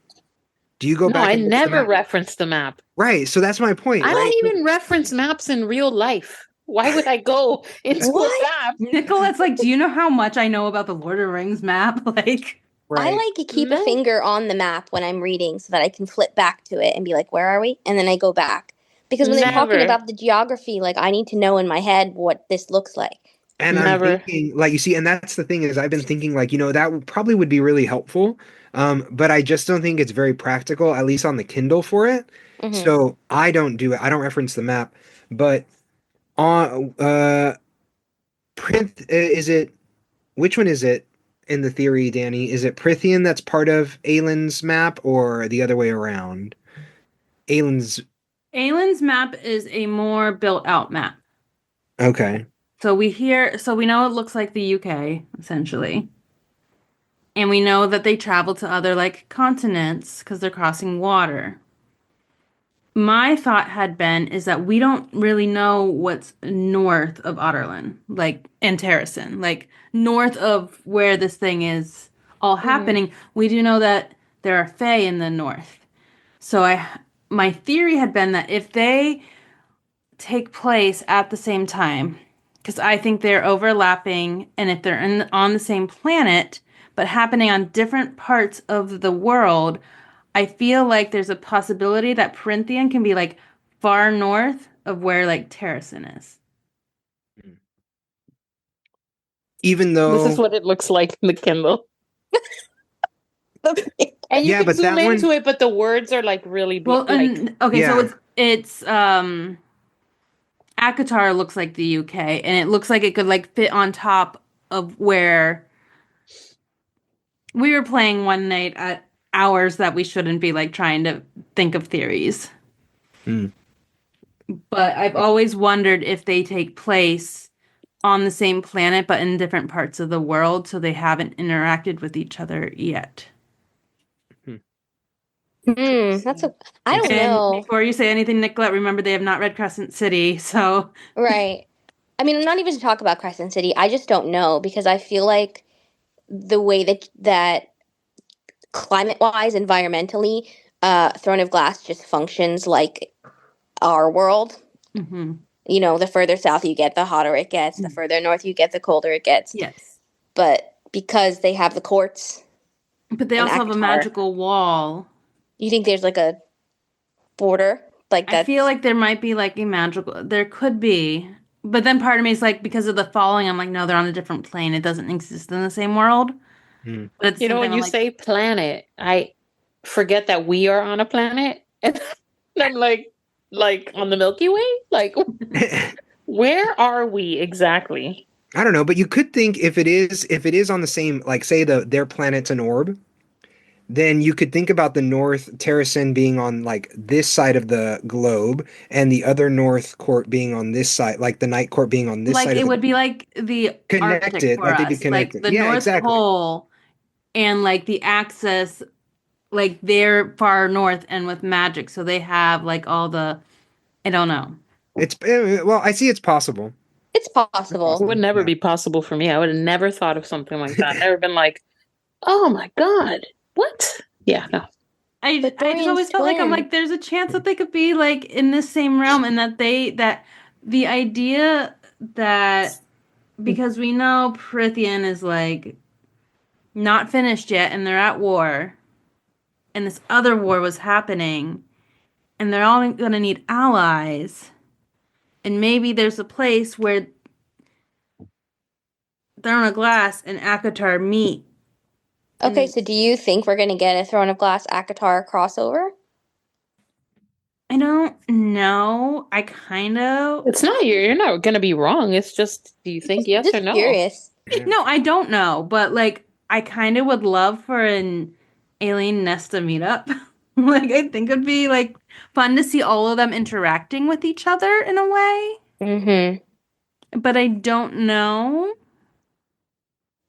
Speaker 4: Do you go
Speaker 2: No,
Speaker 4: back
Speaker 2: I
Speaker 4: and look at the
Speaker 2: never
Speaker 4: map?
Speaker 2: reference the map.
Speaker 4: Right. So that's my point,
Speaker 2: I
Speaker 4: right?
Speaker 2: don't even reference maps in real life. Why would I go into a
Speaker 3: What?
Speaker 2: map?
Speaker 1: Nicolette's like, do you know how much I know about the Lord of the Rings map? Like,
Speaker 3: I
Speaker 4: Right.
Speaker 3: like to keep a
Speaker 2: No,
Speaker 3: finger on the map when I'm reading so that I can flip back to it and be like, where are we? And then I go back. Because when they're talking
Speaker 2: never,
Speaker 3: about the geography, like I need to know in my head what this looks like.
Speaker 4: And I'm
Speaker 2: never.
Speaker 4: thinking, like, you see, and that's the thing is, I've been thinking, like, probably would be really helpful, but I just don't think it's very practical, at least on the Kindle for it.
Speaker 3: Hmm.
Speaker 4: So I don't do it. I don't reference the map, but on Prith, is it? Which one is it in the theory, Danny? Is it Prithian that's part of Aylin's map, or the other way around? Aylin's
Speaker 1: Aylin's map is a more built out map.
Speaker 4: okay.
Speaker 1: So we know it looks like the UK, essentially. And we know that they travel to other like continents because they're crossing water. My thought had been is that we don't really know what's north of Otterlin, like and Terrasen, like north of where this thing is all
Speaker 3: Hmm.
Speaker 1: happening. We do know that there are Fae in the north. So my theory had been that if they take place at the same time, because I think they're overlapping, and if they're on the same planet but happening on different parts of the world, I feel like there's a possibility that Perinthian can be like far north of where like Terrasen is.
Speaker 4: Even
Speaker 2: This is
Speaker 4: though,
Speaker 2: what it looks like in the Kindle. And you
Speaker 4: yeah,
Speaker 2: can
Speaker 4: but
Speaker 2: zoom
Speaker 4: that one,
Speaker 2: into it, but the words are like really
Speaker 1: Well,
Speaker 2: like
Speaker 1: and okay, so
Speaker 4: yeah.
Speaker 1: it's Akatar looks like the UK, and it looks like it could like fit on top of where we were playing one night at hours that we shouldn't be like trying to think of theories.
Speaker 4: Hmm.
Speaker 1: But I've always wondered if they take place on the same planet but in different parts of the world, so they haven't interacted with each other yet.
Speaker 3: That's a. I
Speaker 4: Makes
Speaker 3: don't
Speaker 4: sense.
Speaker 1: And
Speaker 3: know.
Speaker 1: before you say anything, Nicolette, remember they have not read Crescent City, so
Speaker 3: Right. I mean, I'm not even to talk about Crescent City. I just don't know because I feel like the way that climate wise, environmentally, Throne of Glass just functions like our world.
Speaker 1: mhm.
Speaker 3: You know, the further south you get, the hotter it gets. The further north you get, the colder it gets.
Speaker 1: Yes.
Speaker 3: But because they have the courts
Speaker 1: But they
Speaker 3: and
Speaker 1: also have a
Speaker 3: Akatar,
Speaker 1: magical wall.
Speaker 3: you think there's like a border like
Speaker 1: I feel
Speaker 3: that's
Speaker 1: like there might be like a magical, there could be. But then part of me is like, because of the falling, I'm like, no, they're on a different plane. It doesn't exist in the same world.
Speaker 4: Hmm.
Speaker 1: But at the
Speaker 2: you know,
Speaker 1: same time,
Speaker 2: when
Speaker 1: I'm
Speaker 2: you
Speaker 1: like,
Speaker 2: say planet, I forget that we are on a planet. And I'm like on the Milky Way? Like where are we exactly?
Speaker 4: I don't know, but you could think if it is on the same, like, say their planet's an orb, then you could think about the North Terrasen being on like this side of the globe, and the other North Court being on this side, like the Night Court being on this
Speaker 1: like
Speaker 4: side of
Speaker 1: it
Speaker 4: the
Speaker 1: would be like the Arctic
Speaker 4: connected,
Speaker 1: for
Speaker 4: like they'd be
Speaker 1: us, like
Speaker 4: connected.
Speaker 1: the
Speaker 4: Yeah,
Speaker 1: North
Speaker 4: exactly.
Speaker 1: Pole and like the axis, like they're far north and with magic. So they have like all the, I don't know.
Speaker 4: Well, I see it's possible.
Speaker 3: it's
Speaker 4: It's
Speaker 2: It
Speaker 3: possible.
Speaker 2: would
Speaker 4: possible.
Speaker 2: never
Speaker 4: Yeah.
Speaker 2: be possible for me. I would have never thought of something like that. Never been like, oh my God, what? Yeah, no.
Speaker 3: But
Speaker 1: I just
Speaker 3: Dorian's
Speaker 1: always felt like I'm
Speaker 3: twin.
Speaker 1: like there's a chance that they could be like in this same realm and that the idea that because we know Prithian is like not finished yet and they're at war and this other war was happening and they're all going to need allies and maybe there's a place where Throne of Glass and Akatar meet.
Speaker 3: Okay,
Speaker 1: And
Speaker 3: so do you think we're gonna get a Throne of Glass Akatar crossover?
Speaker 1: I don't know. I kind of
Speaker 2: It's not you're not gonna be wrong. It's just do you think yes or
Speaker 3: Just
Speaker 2: no?
Speaker 3: curious.
Speaker 1: no, I don't know, but like I kind of would love for an Alien Nesta meetup. Like I think it'd be like fun to see all of them interacting with each other in a way,
Speaker 3: Mm-hmm.
Speaker 1: but I don't know.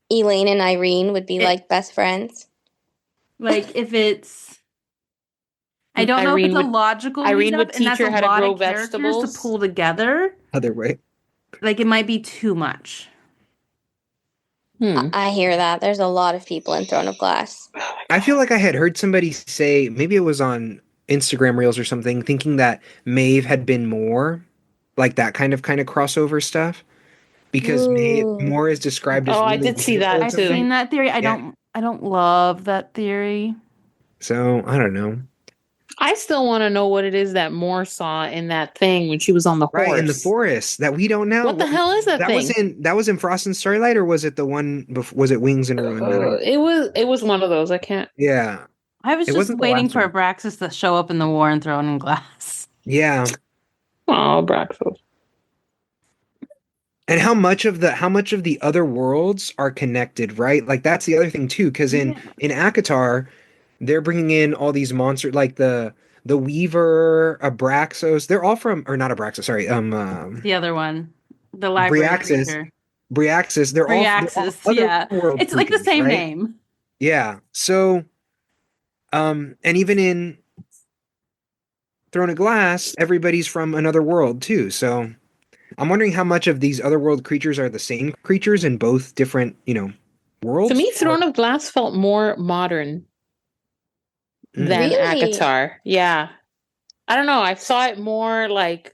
Speaker 3: Elaine and Irene would be
Speaker 1: It
Speaker 3: like best friends.
Speaker 1: like if it's I don't know if it's
Speaker 2: Irene
Speaker 1: a
Speaker 2: would
Speaker 1: logical
Speaker 2: Irene
Speaker 1: meetup
Speaker 2: would
Speaker 1: and
Speaker 2: teach
Speaker 1: that's a
Speaker 2: her how to
Speaker 1: lot
Speaker 2: grow
Speaker 1: of characters to
Speaker 2: vegetables.
Speaker 1: pull together.
Speaker 4: Other way.
Speaker 1: Like it might be too much.
Speaker 3: I,
Speaker 2: Hmm.
Speaker 3: I hear that. There's a lot of people in Throne of Glass.
Speaker 4: I feel like I had heard somebody say, maybe it was on Instagram Reels or something, thinking that Maeve had been more like that kind of crossover stuff because Maeve
Speaker 3: Ooh.
Speaker 4: more is described as
Speaker 2: Oh, I
Speaker 4: really
Speaker 2: did see
Speaker 4: beautiful
Speaker 2: that
Speaker 4: or
Speaker 1: I've
Speaker 2: too.
Speaker 1: seen
Speaker 4: something.
Speaker 1: that theory.
Speaker 4: Yeah.
Speaker 1: I don't love that theory.
Speaker 4: So I don't know.
Speaker 2: I still want to know what it is that Moore saw in that thing when she was on the
Speaker 4: Right in the
Speaker 2: horse.
Speaker 4: forest that we don't know.
Speaker 2: What the hell is that
Speaker 4: That was
Speaker 2: thing?
Speaker 4: in Frost and Starlight, or was it the one? Was it Wings and Ruin? I don't.
Speaker 2: It was one of those. I can't.
Speaker 4: Yeah,
Speaker 1: I was
Speaker 4: it
Speaker 1: just
Speaker 4: wasn't the
Speaker 1: waiting
Speaker 4: last
Speaker 1: for
Speaker 4: one.
Speaker 1: Abraxas to show up in the war and throw in glass.
Speaker 4: Yeah,
Speaker 2: Oh, Braxos.
Speaker 4: and how much of the other worlds are connected, right? Like that's the other thing too, because
Speaker 1: Yeah.
Speaker 4: in Akatar, they're bringing in all these monsters, like the Weaver, Abraxos. They're all from, or not Abraxos, sorry,
Speaker 1: The other one, the library
Speaker 4: Briaxis,
Speaker 1: creature.
Speaker 4: Briaxis. They're all
Speaker 1: Briaxis,
Speaker 4: other
Speaker 1: yeah.
Speaker 4: world
Speaker 1: It's like the
Speaker 4: creatures,
Speaker 1: same
Speaker 4: right?
Speaker 1: name.
Speaker 4: Yeah. So, and even in Throne of Glass, everybody's from another world too. So I'm wondering how much of these other world creatures are the same creatures in both different,
Speaker 2: To
Speaker 4: worlds.
Speaker 2: me, Throne of Glass felt more modern
Speaker 4: Mm.
Speaker 2: than
Speaker 3: Really?
Speaker 2: Akatar. Yeah. I don't know. I saw it more like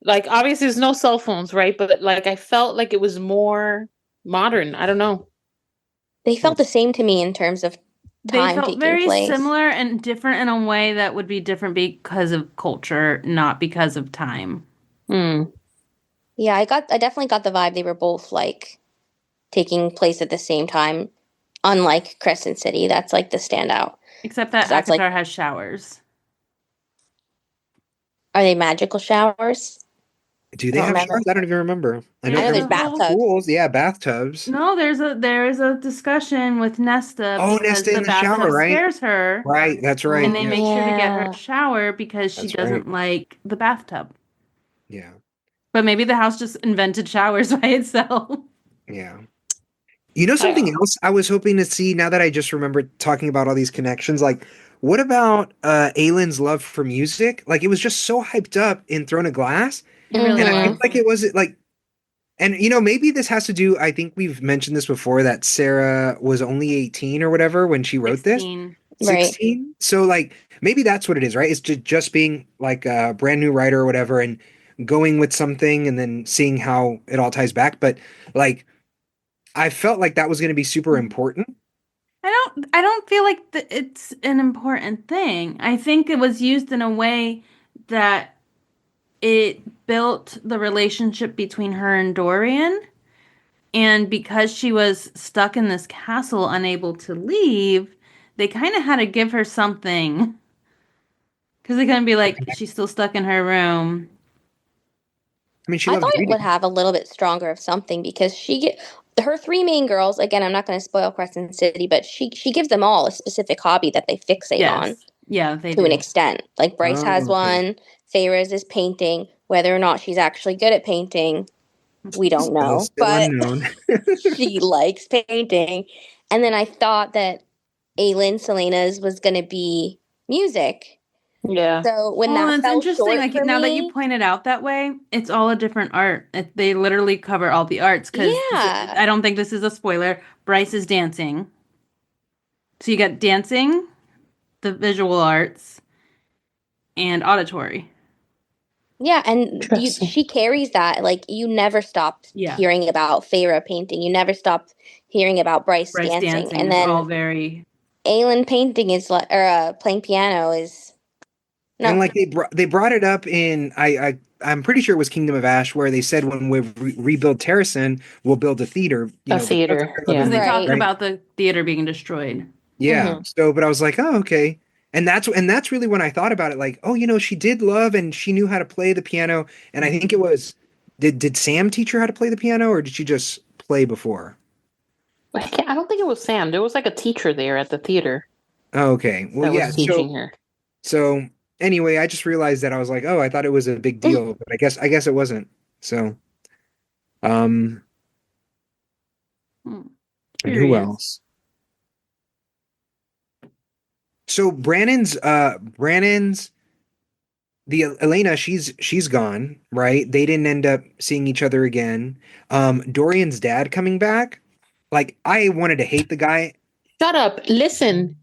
Speaker 2: obviously there's no cell phones, right? But like I felt like it was more modern. I don't know.
Speaker 3: They felt the same to me in terms of
Speaker 1: They
Speaker 3: time
Speaker 1: felt
Speaker 3: taking
Speaker 1: very
Speaker 3: place.
Speaker 1: similar and different in a way that would be different because of culture, not because of time.
Speaker 2: Hmm.
Speaker 3: Yeah, I definitely got the vibe they were both like taking place at the same time, unlike Crescent City. That's like the standout.
Speaker 1: Except that
Speaker 3: Because that's like,
Speaker 1: Akatar has showers.
Speaker 3: are they magical showers?
Speaker 4: Do
Speaker 3: I
Speaker 4: they
Speaker 3: don't
Speaker 4: have
Speaker 3: remember.
Speaker 4: showers? I don't even remember. I know
Speaker 3: I
Speaker 1: There's
Speaker 3: know there's
Speaker 1: a
Speaker 4: everybody
Speaker 1: whole
Speaker 3: bathtubs.
Speaker 4: pools. Yeah, bathtubs.
Speaker 1: no, there is a discussion with Nesta
Speaker 4: Oh,
Speaker 1: because
Speaker 4: Nesta
Speaker 1: the
Speaker 4: in the shower,
Speaker 1: bathtub
Speaker 4: right?
Speaker 1: scares her
Speaker 4: Right. That's right.
Speaker 1: and they
Speaker 3: Oh,
Speaker 4: Yeah,
Speaker 1: make sure to get her a
Speaker 3: yeah.
Speaker 1: shower because she
Speaker 4: that's right.
Speaker 1: doesn't like the bathtub.
Speaker 4: Yeah,
Speaker 1: But maybe the house just invented showers by itself.
Speaker 4: yeah. You know something
Speaker 2: I
Speaker 4: else I was hoping to see now that I just remembered talking about all these connections? Like, what about Aylin's love for music? Like, it was just so hyped up in Throne of Glass,
Speaker 1: It really
Speaker 4: and I feel
Speaker 3: Mm-hmm.
Speaker 1: was.
Speaker 4: like it was like, and maybe this has to do. I think we've mentioned this before that Sarah was only 18 or whatever when she wrote this.
Speaker 1: 16.
Speaker 3: Right.
Speaker 4: 16. So like, maybe that's what it is, right? It's just being like a brand new writer or whatever, and going with something and then seeing how it all ties back. But like, I felt like that was going to be super important.
Speaker 1: I don't feel like it's an important thing. I think it was used in a way that it built the relationship between her and Dorian. And because she was stuck in this castle, unable to leave, they kind of had to give her something. Because they couldn't be like, she's still stuck in her room.
Speaker 4: I mean, she
Speaker 3: I thought
Speaker 4: loved
Speaker 3: it would
Speaker 4: reading.
Speaker 3: have a little bit stronger of something because her three main girls. Again, I'm not going to spoil Crescent City, but she gives them all a specific hobby that they fixate on
Speaker 1: Yes. Yeah, they
Speaker 3: to an
Speaker 1: do.
Speaker 3: extent. Like Bryce has
Speaker 4: Oh, okay.
Speaker 3: one. Feyre's is painting. Whether or not she's actually good at painting, we don't know.
Speaker 4: Still
Speaker 3: But
Speaker 4: unknown.
Speaker 3: she likes painting. And then I thought that Aylin Selena's was going to be music.
Speaker 2: yeah.
Speaker 3: So when
Speaker 1: Oh,
Speaker 3: that
Speaker 1: that's
Speaker 3: fell
Speaker 1: interesting.
Speaker 3: short
Speaker 1: Like
Speaker 3: for
Speaker 1: now that you
Speaker 3: me,
Speaker 1: point it out that way, it's all a different art. They literally cover all the arts because
Speaker 3: yeah.
Speaker 1: I don't think this is a spoiler. Bryce is dancing. So you got dancing, the visual arts, and auditory.
Speaker 3: Yeah, and
Speaker 2: Interesting.
Speaker 3: she carries that. Like, you never stopped
Speaker 1: Yeah.
Speaker 3: hearing about Feyre painting. You never stopped hearing about Bryce dancing. And
Speaker 1: is
Speaker 3: then
Speaker 1: all very.
Speaker 3: Aelin painting is like, or playing piano is
Speaker 4: And
Speaker 3: no.
Speaker 4: like they brought it up in I'm pretty sure it was Kingdom of Ash where they said when we rebuild Terrasen, we'll build a theater,
Speaker 2: A
Speaker 4: because
Speaker 2: theater,
Speaker 4: of her love
Speaker 2: yeah.
Speaker 1: Because they
Speaker 4: music,
Speaker 1: talk
Speaker 3: Right.
Speaker 1: about the theater being destroyed.
Speaker 4: Yeah.
Speaker 3: Mhm.
Speaker 4: So, but I was like, oh, okay. And that's really when I thought about it, like, oh, she did love and she knew how to play the piano. And I think it was, did Sam teach her how to play the piano, or did she just play before?
Speaker 2: I don't think it was Sam. There was like a teacher there at the theater
Speaker 4: Oh, okay. Well,
Speaker 2: that
Speaker 4: yeah.
Speaker 2: was teaching her.
Speaker 4: So anyway, I just realized that I was like, oh, I thought it was a big deal, but I guess it wasn't. So, um,
Speaker 1: Hmm.
Speaker 4: and who
Speaker 1: Curious.
Speaker 4: else? So Brandon's the Elena, she's gone, right? They didn't end up seeing each other again. Dorian's dad coming back. Like, I wanted to hate the guy.
Speaker 2: Shut up. Listen,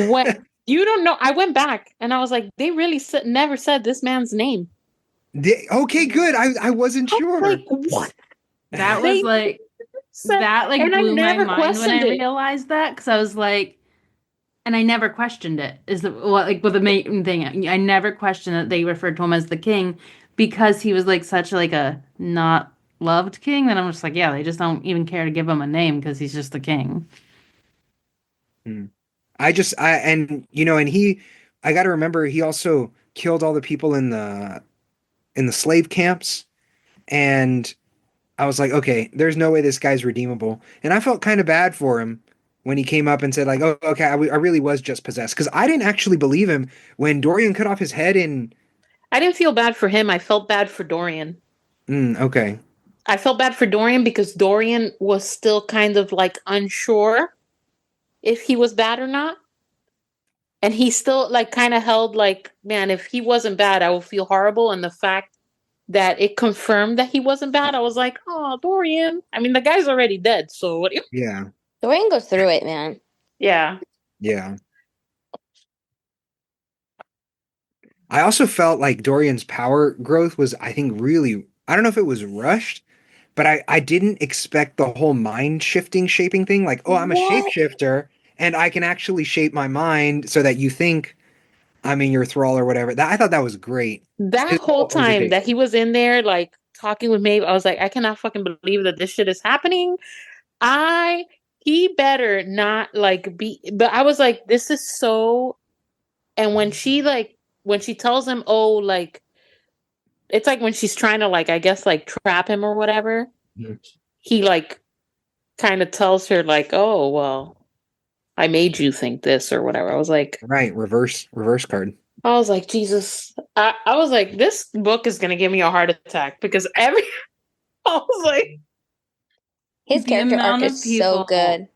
Speaker 2: what you don't know. I went back and I was like, they really never said this man's name.
Speaker 4: Okay, good. I wasn't
Speaker 2: I was
Speaker 4: sure.
Speaker 2: like, what?
Speaker 1: That was
Speaker 2: They
Speaker 1: like
Speaker 2: said,
Speaker 1: that like
Speaker 2: and I
Speaker 1: blew my
Speaker 2: never
Speaker 1: mind when I
Speaker 2: questioned it.
Speaker 1: realized that, because I was like, and I never questioned it. Is the what like with the main thing? I never questioned that they referred to him as the king, because he was like such like a not loved king. That I'm just like, yeah, they just don't even care to give him a name because he's just the king.
Speaker 4: Hmm. I got to remember, he also killed all the people in the slave camps, and I was like, okay, there's no way this guy's redeemable. And I felt kind of bad for him when he came up and said, like, oh, okay, I really was just possessed. Because I didn't actually believe him when Dorian cut off his head in.
Speaker 2: I didn't feel bad for him. I felt bad for Dorian.
Speaker 4: Okay.
Speaker 2: I felt bad for Dorian because Dorian was still kind of like unsure if he was bad or not. And he still like kind of held like, man, if he wasn't bad, I would feel horrible. And the fact that it confirmed that he wasn't bad, I was like, oh, Dorian. I mean, the guy's already dead. So what?
Speaker 4: Yeah.
Speaker 3: Dorian goes through it, man.
Speaker 2: Yeah.
Speaker 4: Yeah. I also felt like Dorian's power growth was, I think, really, I don't know if it was rushed, but I didn't expect the whole mind shifting, shaping thing. Like, oh, I'm a
Speaker 2: What?
Speaker 4: shapeshifter and I can actually shape my mind so that you think I'm in your thrall or whatever. I thought that was great.
Speaker 2: That
Speaker 4: His
Speaker 2: whole
Speaker 4: whole
Speaker 2: time that he
Speaker 4: hesitation.
Speaker 2: was in there, like talking with Maeve, I was like, I cannot fucking believe that this shit is happening. I he better not like be, but I was like, this is so. And when she tells him, oh, like it's like when she's trying to like I guess like trap him or whatever,
Speaker 4: Mhm.
Speaker 2: he like kind of tells her like, oh well, I made you think this or whatever.
Speaker 4: Right, reverse card.
Speaker 2: I was like, Jesus. I was like, this book is gonna give me a heart attack because every I was like,
Speaker 3: His
Speaker 1: The
Speaker 3: character arc
Speaker 1: amount
Speaker 3: is
Speaker 1: of
Speaker 3: so
Speaker 1: people
Speaker 3: good.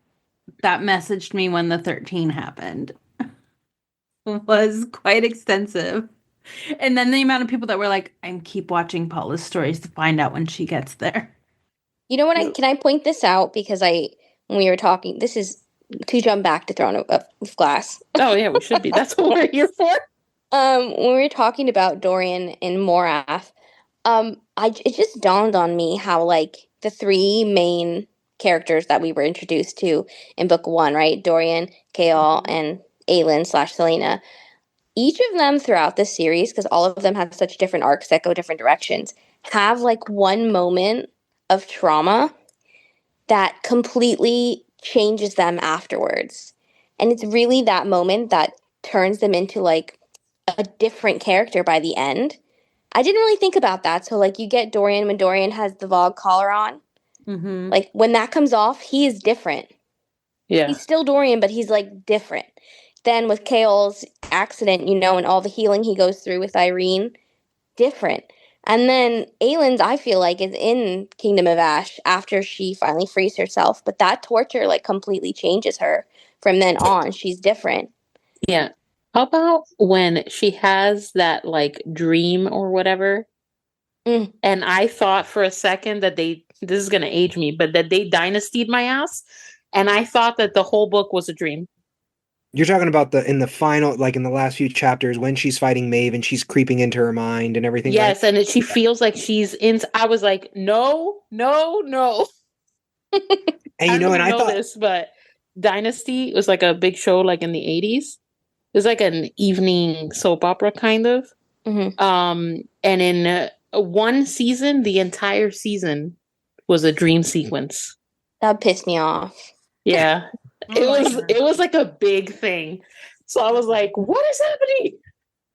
Speaker 1: that messaged me when the 13 happened was quite extensive. And then the amount of people that were like, I keep watching Paula's stories to find out when she gets there.
Speaker 3: You know what? Can I point this out because when we were talking, this is to jump back to Throne of Glass.
Speaker 2: oh yeah, we should be. That's what we're here for.
Speaker 3: When we were talking about Dorian and Morath, it just dawned on me how like the three main characters that we were introduced to in book one, right? Dorian, Kaol, and Aelin / Selena. Each of them throughout this series, because all of them have such different arcs that go different directions, have like one moment of trauma that completely changes them afterwards. And it's really that moment that turns them into like a different character by the end. I didn't really think about that. So like you get Dorian when Dorian has the Vogue collar on.
Speaker 1: Mm-hmm.
Speaker 3: Like when that comes off, he is different.
Speaker 2: Yeah.
Speaker 3: He's still Dorian, but he's like different. Then with Kaol's accident, and all the healing he goes through with Irene, different. And then Aylin's, I feel like, is in Kingdom of Ash after she finally frees herself. But that torture like completely changes her from then on. She's different.
Speaker 2: Yeah. How about when she has that like dream or whatever?
Speaker 3: Mm.
Speaker 2: And I thought for a second that this is gonna age me, but that they dynastied my ass. And I thought that the whole book was a dream.
Speaker 4: You're talking about the in the final, like in the last few chapters when she's fighting Maeve and she's creeping into her mind and everything, right?
Speaker 2: Yes, and she feels like she's in. I was like, no, no, no.
Speaker 4: And
Speaker 2: I
Speaker 4: you
Speaker 2: don't know
Speaker 4: know,
Speaker 2: if
Speaker 4: and
Speaker 2: you
Speaker 4: I
Speaker 2: know
Speaker 4: thought,
Speaker 2: this, but Dynasty was like a big show like in the 80s. It was like an evening soap opera kind of.
Speaker 3: Hmm.
Speaker 2: And in one season, the entire season was a dream sequence.
Speaker 3: That pissed me off.
Speaker 2: Yeah.
Speaker 1: Oh my God.
Speaker 2: It was like a big thing. So I was like, what is happening?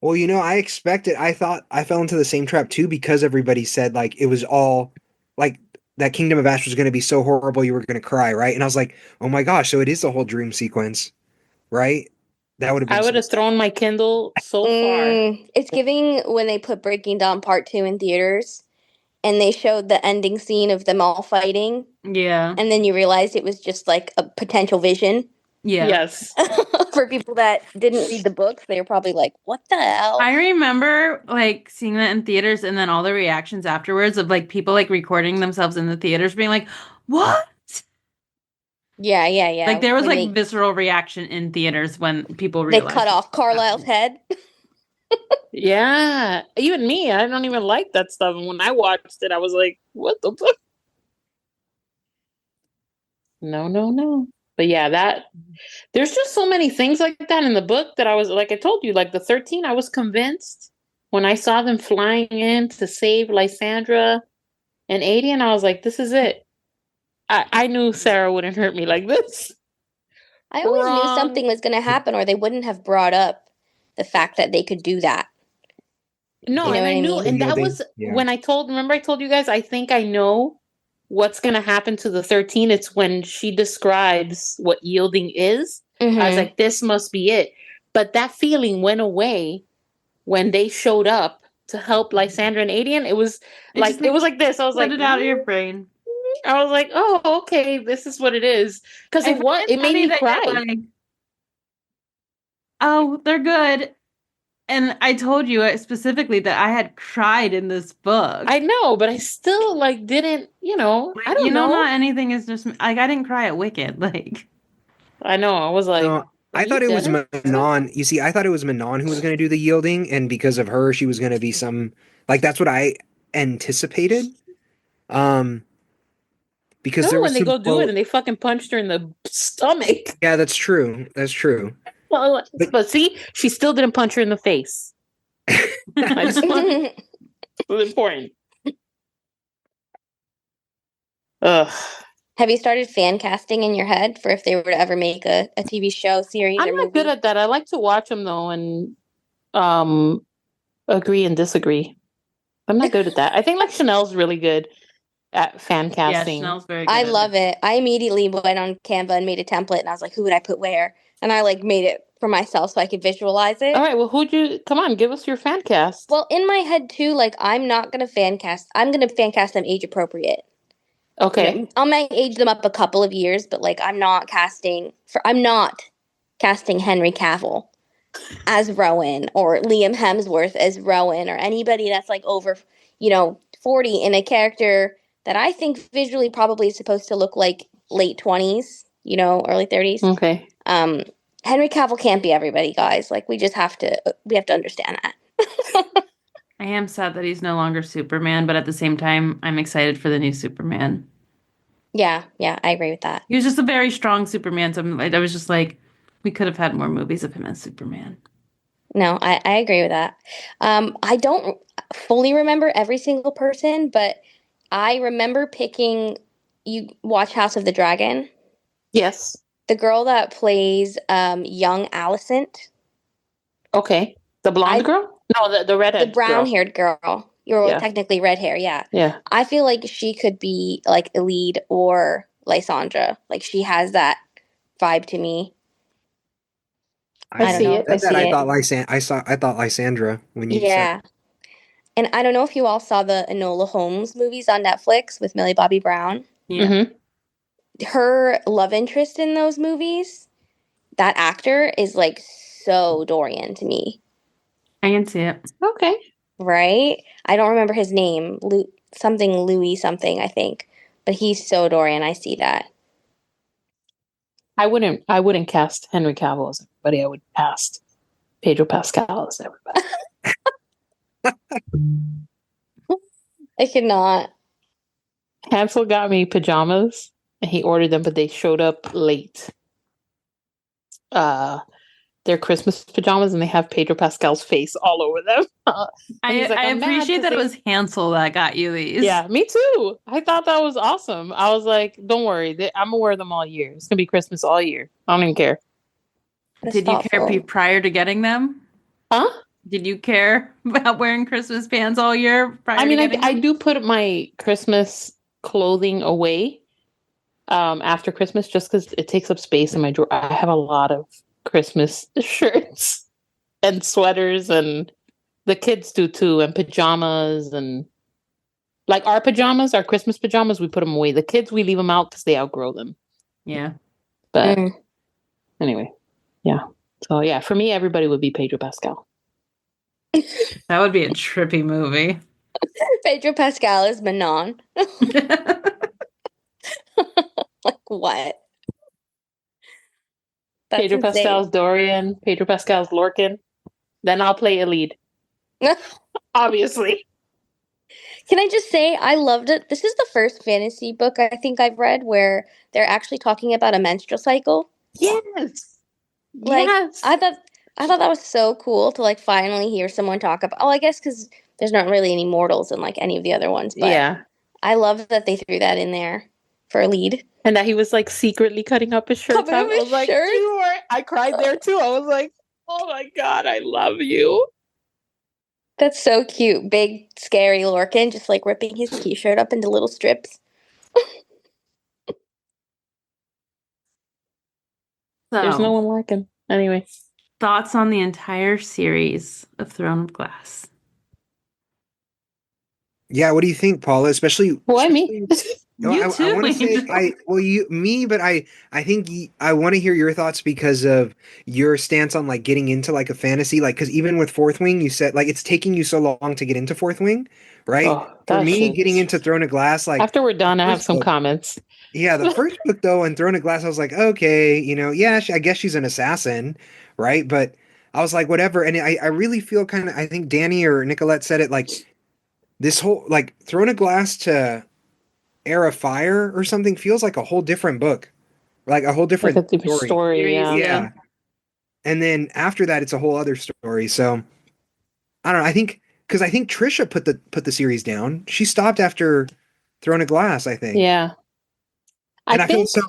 Speaker 4: well, you know, I thought I fell into the same trap too because everybody said like it was all like that Kingdom of Ash was going to be so horrible you were going to cry, right? And I was like, oh my gosh, so it is the whole dream sequence, right? That would have
Speaker 2: I
Speaker 4: been
Speaker 2: would
Speaker 4: so
Speaker 2: have
Speaker 4: sad.
Speaker 2: thrown my Kindle so far.
Speaker 3: It's giving when they put Breaking Dawn Part 2 in theaters and they showed the ending scene of them all fighting,
Speaker 1: Yeah.
Speaker 3: and then you realized it was just like a potential vision.
Speaker 1: Yeah.
Speaker 2: Yes.
Speaker 3: For people that didn't read the books, they were probably like, what the hell?
Speaker 1: I remember like seeing that in theaters and then all the reactions afterwards of like people like recording themselves in the theaters being like, "What?"
Speaker 3: Yeah, yeah, yeah.
Speaker 1: Like there was
Speaker 3: When
Speaker 1: like visceral reaction in theaters when people
Speaker 3: they
Speaker 1: realized
Speaker 3: cut
Speaker 1: what
Speaker 3: off
Speaker 1: was
Speaker 3: Carlisle's
Speaker 1: happening.
Speaker 3: head.
Speaker 2: Yeah. Even me, I don't even like that stuff. And when I watched it, I was like, what the fuck? No, no, no. But yeah, that there's just so many things like that in the book that I was like I told you, like the 13, I was convinced when I saw them flying in to save Lysandra and Adian, I was like, this is it. I knew Sarah wouldn't hurt me like this.
Speaker 3: I always knew
Speaker 2: Wrong.
Speaker 3: something was going to happen, or they wouldn't have brought up the fact that they could do that.
Speaker 2: No,
Speaker 3: You know
Speaker 2: and
Speaker 3: what
Speaker 2: I
Speaker 3: I
Speaker 2: knew,
Speaker 3: mean?
Speaker 4: The
Speaker 2: and that
Speaker 4: yielding,
Speaker 2: was
Speaker 4: yeah.
Speaker 2: when remember I told you guys, I think I know what's going to happen to the 13. It's when she describes what yielding is. I was
Speaker 3: Mm-hmm.
Speaker 2: like, this must be it. But that feeling went away when they showed up to help Lysandra and Adian. It was like this. I was
Speaker 1: Let
Speaker 2: like,
Speaker 1: it out of your brain.
Speaker 2: I was like, oh, okay, this is what it is. Because
Speaker 1: I find it
Speaker 2: it made
Speaker 1: funny
Speaker 2: me
Speaker 1: that you're
Speaker 2: cry.
Speaker 1: like, "Oh, they're good." And I told you specifically that I had cried in this book.
Speaker 2: I know, but I still like didn't,
Speaker 1: Like,
Speaker 2: I
Speaker 1: you
Speaker 2: don't
Speaker 1: know,
Speaker 2: know.
Speaker 1: not anything is just like I didn't cry at Wicked. Like,
Speaker 2: I know. I was like,
Speaker 4: No,
Speaker 2: are
Speaker 4: I
Speaker 2: you
Speaker 4: thought it was
Speaker 2: dead?
Speaker 4: Manon. You see, I thought it was Manon who was going to do the yielding, and because of her, she was going to be some like that's what I anticipated. Um, because
Speaker 2: No,
Speaker 4: there
Speaker 2: when
Speaker 4: was
Speaker 2: they
Speaker 4: some
Speaker 2: go do it
Speaker 4: quote.
Speaker 2: and they fucking punched her in the stomach.
Speaker 4: Yeah, that's true. That's true.
Speaker 2: Well,
Speaker 4: But
Speaker 2: but see, she still didn't punch her in the face. I just want it was important. Ugh.
Speaker 3: Have you started fan casting in your head for if they were to ever make a TV show, series,
Speaker 2: I'm
Speaker 3: or
Speaker 2: not good
Speaker 3: movie?
Speaker 2: at that. I like to watch them though and um agree and disagree. I'm not good at that. I think like Chanel's really good at fan
Speaker 1: yeah,
Speaker 2: casting.
Speaker 1: Chanel's very good
Speaker 3: I
Speaker 1: at
Speaker 3: love
Speaker 1: it.
Speaker 3: it. I immediately went on Canva and made a template, and I was like, who would I put where? And I like made it for myself so I could visualize it.
Speaker 2: All right, well, come on, give us your fan cast.
Speaker 3: Well, in my head too, like I'm not gonna fan cast. I'm gonna fan cast them age appropriate. You
Speaker 2: Okay.
Speaker 3: know, I might age them up a couple of years, but like I'm not casting Henry Cavill as Rowan or Liam Hemsworth as Rowan or anybody that's like over, 40 in a character that I think visually probably is supposed to look like late 20s, early 30s.
Speaker 2: Okay.
Speaker 3: Henry Cavill can't be everybody, guys. Like we have to understand that.
Speaker 1: I am sad that he's no longer Superman, but at the same time, I'm excited for the new Superman.
Speaker 3: Yeah, I agree with that.
Speaker 1: He was just a very strong Superman, so I was just like, we could have had more movies of him as Superman.
Speaker 3: No, I agree with that. I don't fully remember every single person, but I remember picking. You watch House of the Dragon?
Speaker 2: Yes.
Speaker 3: The girl that plays young Alicent,
Speaker 2: Okay. The blonde
Speaker 3: I
Speaker 2: girl? No, the
Speaker 3: the
Speaker 2: redhead
Speaker 3: brown
Speaker 2: girl.
Speaker 3: haired girl. You're
Speaker 2: Yeah.
Speaker 3: technically red hair, yeah.
Speaker 2: Yeah.
Speaker 3: I feel like she could be like Elide or Lysandra. Like she has that vibe to me.
Speaker 2: I
Speaker 3: I don't
Speaker 2: see
Speaker 3: know
Speaker 2: it.
Speaker 3: if
Speaker 2: I
Speaker 3: you
Speaker 2: see
Speaker 3: see it.
Speaker 2: it.
Speaker 4: I thought Lysandra when you said
Speaker 3: Yeah. And I don't know if you all saw the Enola Holmes movies on Netflix with Millie Bobby Brown.
Speaker 1: Yeah.
Speaker 2: Mm-hmm.
Speaker 3: Her love interest in those movies, that actor is like so Dorian to me,
Speaker 1: I can see it.
Speaker 2: Okay.
Speaker 3: right? I don't remember his name, something Louis something, I think, but he's so Dorian. I see that.
Speaker 2: I wouldn't cast Henry Cavill as everybody, I would cast Pedro Pascal as everybody.
Speaker 3: I cannot.
Speaker 2: Hansel got me pajamas, and he ordered them, but they showed up late. They're Christmas pajamas, and they have Pedro Pascal's face all over them. And he's like,
Speaker 1: I
Speaker 2: "I'm mad
Speaker 1: appreciate
Speaker 2: to
Speaker 1: that it
Speaker 2: say-"
Speaker 1: was Hansel that got you these.
Speaker 2: Yeah, me too. I thought that was awesome. I was like, "Don't worry, I'm gonna wear them all year. It's gonna be Christmas all year. I don't even care."
Speaker 3: That's
Speaker 1: Did you care
Speaker 3: thoughtful.
Speaker 1: prior to getting them?
Speaker 2: Huh?
Speaker 1: Did you care about wearing Christmas pants all year prior
Speaker 2: I mean,
Speaker 1: to getting
Speaker 2: I
Speaker 1: them?
Speaker 2: do put my Christmas clothing away after Christmas just because it takes up space in my drawer. I have a lot of Christmas shirts and sweaters, and the kids do too, and pajamas, and like our pajamas, our Christmas pajamas, we put them away. The kids, we leave them out because they outgrow them.
Speaker 1: Yeah.
Speaker 2: But
Speaker 3: Mm.
Speaker 2: anyway, yeah. So yeah, for me, everybody would be Pedro Pascal.
Speaker 1: That would be a trippy movie.
Speaker 3: Pedro Pascal is Manon. Like what? That's
Speaker 2: Pedro Pascal's
Speaker 3: insane.
Speaker 2: Dorian, Pedro Pascal's Lorcan. Then I'll play a lead, obviously.
Speaker 3: Can I just say I loved it? This is the first fantasy book I think I've read where they're actually talking about a menstrual cycle.
Speaker 2: Yes.
Speaker 3: Like
Speaker 2: Yes.
Speaker 3: I thought that was so cool to like finally hear someone talk about. Oh, I guess because there's not really any mortals in like any of the other ones, but
Speaker 2: Yeah.
Speaker 3: I love that they threw that in there for a lead.
Speaker 2: And that he was like secretly cutting up his shirts.
Speaker 3: Cutting up
Speaker 2: I
Speaker 3: his
Speaker 2: was like,
Speaker 3: shirts?
Speaker 2: I cried there too. I was like, oh my God, I love you.
Speaker 3: That's so cute. Big scary Lorcan just like ripping his t-shirt up into little strips.
Speaker 2: There's no
Speaker 1: So,
Speaker 2: one like him. Anyway.
Speaker 1: thoughts on the entire series of Throne of Glass?
Speaker 4: Yeah, what do you think, Paula?
Speaker 2: Why me?
Speaker 1: You
Speaker 4: I
Speaker 1: too,
Speaker 4: want to say
Speaker 1: Angel.
Speaker 4: but I think I want to hear your thoughts because of your stance on like getting into like a fantasy, like because even with Fourth Wing, you said like it's taking you so long to get into Fourth Wing, right?
Speaker 2: Oh,
Speaker 4: For
Speaker 2: that
Speaker 4: me,
Speaker 2: shit.
Speaker 4: getting into Throne of Glass, like
Speaker 2: After we're
Speaker 4: the
Speaker 2: done, I have
Speaker 4: first
Speaker 2: some
Speaker 4: book,
Speaker 2: comments.
Speaker 4: yeah, the first book though, and Throne of Glass, I was like, okay, yeah, I guess she's an assassin, right? But I was like, whatever, and I really feel kind of, I think Danny or Nicollette said it like this whole like Throne of Glass to Air of Fire or something feels like a whole different book, like a whole
Speaker 2: Like a
Speaker 4: different
Speaker 2: different
Speaker 4: story.
Speaker 2: story,
Speaker 1: Series,
Speaker 2: yeah.
Speaker 1: yeah.
Speaker 4: And then after that, it's a whole other story. So I don't know. I think because I think Trisha put the series down. She stopped after Throne of Glass, I think.
Speaker 2: Yeah. I
Speaker 4: And
Speaker 2: think
Speaker 4: I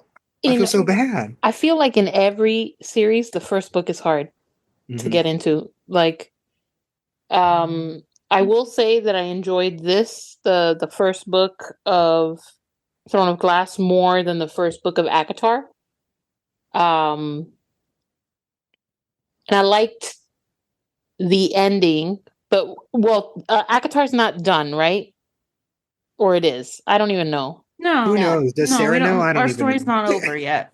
Speaker 4: feel
Speaker 2: in
Speaker 4: so bad.
Speaker 2: I feel like in every series the first book is hard to
Speaker 4: Mhm.
Speaker 2: get into. Like I will say that I enjoyed the first book of Throne of Glass more than the first book of ACOTAR. And I liked the ending, but well, ACOTAR's not done, right? Or it is. I don't even know.
Speaker 4: Who
Speaker 1: No,
Speaker 3: No.
Speaker 4: knows? Does
Speaker 1: no, we
Speaker 4: Sarah know?
Speaker 1: don't.
Speaker 4: I don't
Speaker 1: Our
Speaker 4: even
Speaker 1: story's
Speaker 4: know.
Speaker 1: not over yet.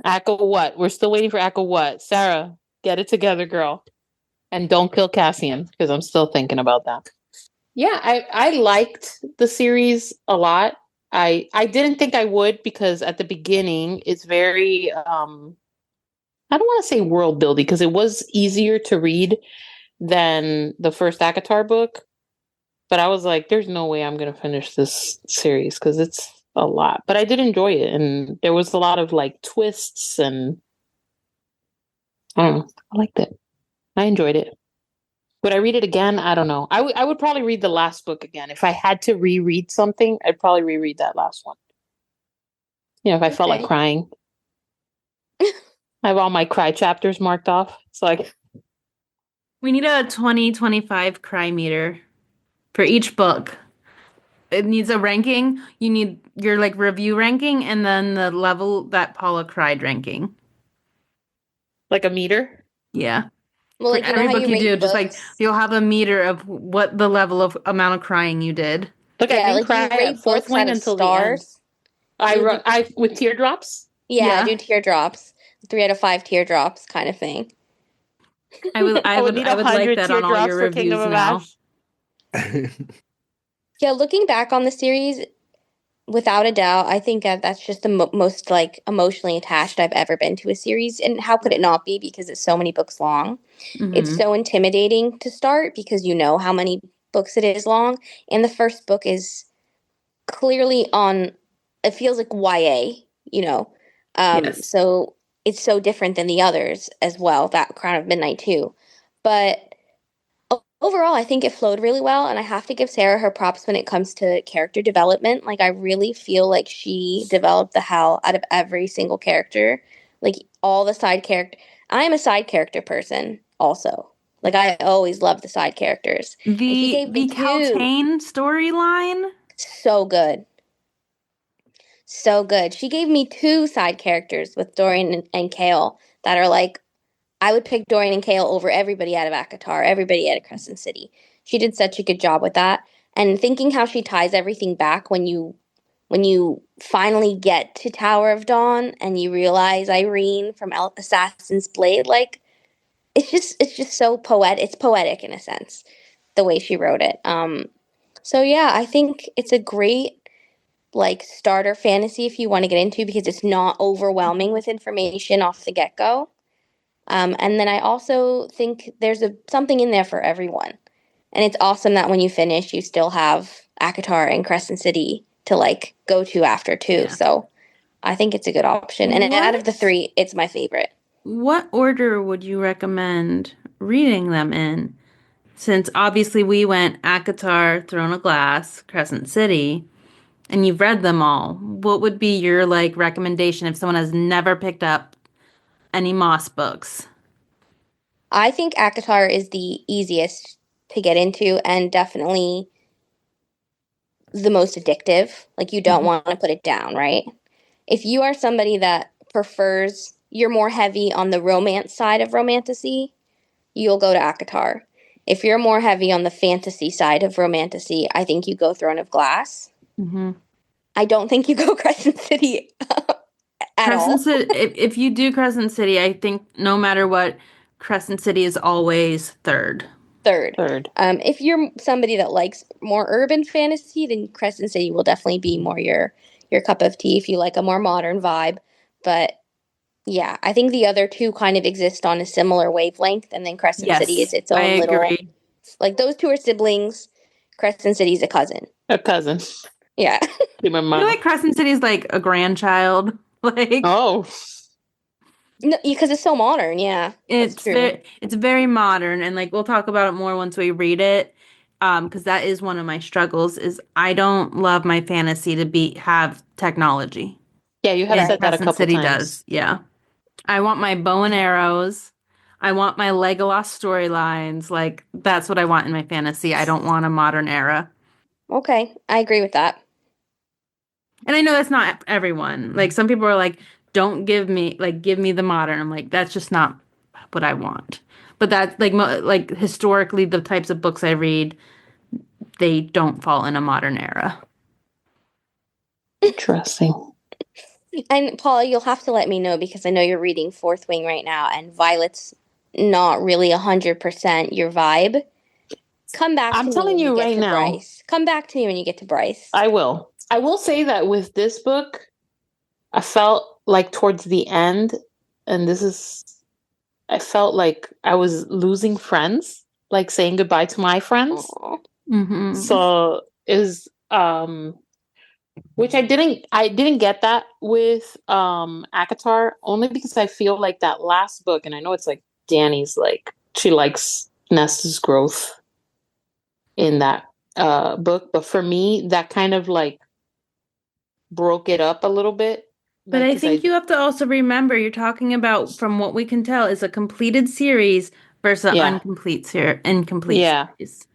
Speaker 2: ACO what? We're still waiting for ACO what? Sarah, get it together, girl. And don't kill Cassian, because I'm still thinking about that. Yeah, I liked the series a lot. I didn't think I would because at the beginning it's very I don't want to say world building because it was easier to read than the first ACOTAR book. But I was like, there's no way I'm gonna finish this series because it's a lot. But I did enjoy it, and there was a lot of like twists, and I don't know, I liked it. I enjoyed it. Would I read it again? I don't know. I would probably read the last book again. If I had to reread something, I'd probably reread that last one. You know, if I felt like
Speaker 3: Okay.
Speaker 2: crying. I have all my cry chapters marked off. So like
Speaker 1: We need a 2025 cry meter for each book. It needs a ranking. You need your like review ranking and then the level that Paula cried ranking.
Speaker 2: a meter.
Speaker 1: Yeah.
Speaker 3: Well,
Speaker 1: For
Speaker 3: like you know
Speaker 1: every
Speaker 3: how
Speaker 1: book
Speaker 3: you
Speaker 1: you
Speaker 3: rate
Speaker 1: do, just like
Speaker 3: books?
Speaker 1: you'll have a meter of what the level of amount of crying you did.
Speaker 2: Look, I
Speaker 3: Yeah,
Speaker 2: didn't
Speaker 3: like
Speaker 2: cry
Speaker 3: you
Speaker 2: at
Speaker 3: rate
Speaker 2: Fourth
Speaker 3: books
Speaker 2: Wing
Speaker 3: out of
Speaker 2: until the end.
Speaker 3: stars. You do,
Speaker 2: I with teardrops.
Speaker 3: yeah,
Speaker 1: Yeah.
Speaker 3: do teardrops. 3 out of 5 teardrops kind of thing.
Speaker 2: I would need
Speaker 1: I would like
Speaker 2: 100
Speaker 1: that on all
Speaker 2: teardrops
Speaker 1: your
Speaker 2: for Kingdom
Speaker 1: reviews
Speaker 2: of
Speaker 1: now.
Speaker 2: Ash.
Speaker 3: Yeah, looking back on the series, Without a doubt, I think that's just the most like emotionally attached I've ever been to a series. And how could it not be? Because it's so many books long. It's
Speaker 1: Mm-hmm.
Speaker 3: so intimidating to start because you know how many books it is long. And the first book is clearly on, it feels like YA, you know.
Speaker 1: Yes.
Speaker 3: So it's so different than the others as well, that Crown of Midnight too. But overall, I think it flowed really well, and I have to give Sarah her props when it comes to character development. Like, I really feel like she developed the hell out of every single character. Like, all the side character. I am a side character person, also. Like, I always love the side characters. And she gave me
Speaker 1: The
Speaker 3: two.
Speaker 1: Caltaine storyline.
Speaker 3: So good. So good. She gave me two side characters with Dorian and Kale that are like, I would pick Dorian and Kale over everybody out of Akatar, everybody out of Crescent City. She did such a good job with that. And thinking how she ties everything back when you finally get to Tower of Dawn and you realize Irene from Assassin's Blade, like it's just so poetic. It's poetic in a sense, the way she wrote it. So yeah, I think it's a great like starter fantasy if you want to get into because it's not overwhelming with information off the get go. And then I also think there's something in there for everyone. And it's awesome that when you finish, you still have Akatar and Crescent City to like go to after too.
Speaker 1: Yeah.
Speaker 3: So I think it's a good option. And out of the three, it's my favorite.
Speaker 1: What order would you recommend reading them in? Since obviously we went Akatar, Throne of Glass, Crescent City, and you've read them all. What would be your like recommendation if someone has never picked up any Moss books?
Speaker 3: I think Akatar is the easiest to get into and definitely the most addictive. Like you don't
Speaker 1: Mhm.
Speaker 3: want to put it down, right? If you are somebody that prefers, you're more heavy on the romance side of romantasy, you'll go to Akatar. If you're more heavy on the fantasy side of romantasy, I think you go Throne of Glass.
Speaker 1: Mm-hmm.
Speaker 3: I don't think you go Crescent City at
Speaker 1: Crescent
Speaker 3: all.
Speaker 1: City, if you do Crescent City, I think no matter what, Crescent City is always third.
Speaker 3: Third.
Speaker 2: Third.
Speaker 3: If you're somebody that likes more urban fantasy, then Crescent City will definitely be more your cup of tea if you like a more modern vibe. But yeah, I think the other two kind of exist on a similar wavelength, and then Crescent City is
Speaker 1: Yes,
Speaker 3: its
Speaker 1: I
Speaker 3: own little,
Speaker 1: agree.
Speaker 3: like those two are siblings. Crescent City's a cousin.
Speaker 2: A cousin.
Speaker 3: Yeah.
Speaker 2: To my
Speaker 1: I feel
Speaker 2: mom.
Speaker 1: like Crescent City is like a grandchild. Like
Speaker 2: Oh,
Speaker 3: No, because it's so modern. Yeah, that's true.
Speaker 1: it's very modern, and like we'll talk about it more once we read it. Because that is one of my struggles is I don't love my fantasy to be have technology.
Speaker 2: yeah, you have
Speaker 3: Yeah.
Speaker 2: said that a
Speaker 1: Crescent
Speaker 2: couple
Speaker 1: City
Speaker 2: times.
Speaker 1: does. Yeah. I want my bow and arrows. I want my Legolas storylines. Like that's what I want in my fantasy. I don't want a modern era.
Speaker 3: Okay, I agree with that.
Speaker 1: And I know that's not everyone. Like some people are like, don't give me the modern. I'm like, that's just not what I want. But that's like historically the types of books I read, they don't fall in a modern era.
Speaker 2: Interesting.
Speaker 3: And Paula, you'll have to let me know because I know you're reading Fourth Wing right now, and Violet's not really 100% your vibe. Come back
Speaker 2: I'm
Speaker 3: to me
Speaker 2: telling
Speaker 3: when you
Speaker 2: you
Speaker 3: get
Speaker 2: right
Speaker 3: to
Speaker 2: now,
Speaker 3: Bryce. Come back to me when you get to Bryce.
Speaker 2: I will. I will say that with this book, I felt like towards the end, and I felt like I was losing friends, like saying goodbye to my friends.
Speaker 3: Aw.
Speaker 1: Mm-hmm.
Speaker 2: So is which I didn't get that with Akatar only because I feel like that last book, and I know it's like Danny's like she likes Nesta's growth in that book, but for me that kind of like broke it up a little bit.
Speaker 1: But
Speaker 2: Like
Speaker 1: I
Speaker 2: because
Speaker 1: think you have to also remember you're talking about, from what we can tell, is a completed series versus an
Speaker 2: yeah,
Speaker 1: incomplete
Speaker 2: yeah,
Speaker 1: series.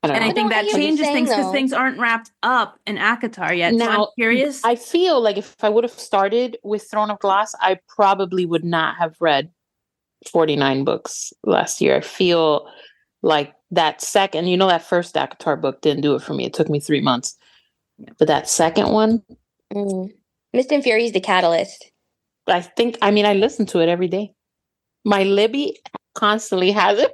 Speaker 2: I don't
Speaker 1: And I
Speaker 3: But
Speaker 2: know.
Speaker 3: no,
Speaker 1: think
Speaker 3: I
Speaker 1: that
Speaker 3: hear what you're
Speaker 1: changes
Speaker 3: saying
Speaker 1: things because
Speaker 3: though.
Speaker 1: things aren't wrapped up in Akatar yet. So I'm
Speaker 2: Now,
Speaker 1: curious.
Speaker 2: I feel like if I would have started with Throne of Glass, I probably would not have read 49 books last year. I feel like that second, that first Akatar book didn't do it for me. It took me 3 months. But that second one,
Speaker 3: Mm. Mist and Fury is the catalyst.
Speaker 2: I mean, I listen to it every day. My Libby constantly has it.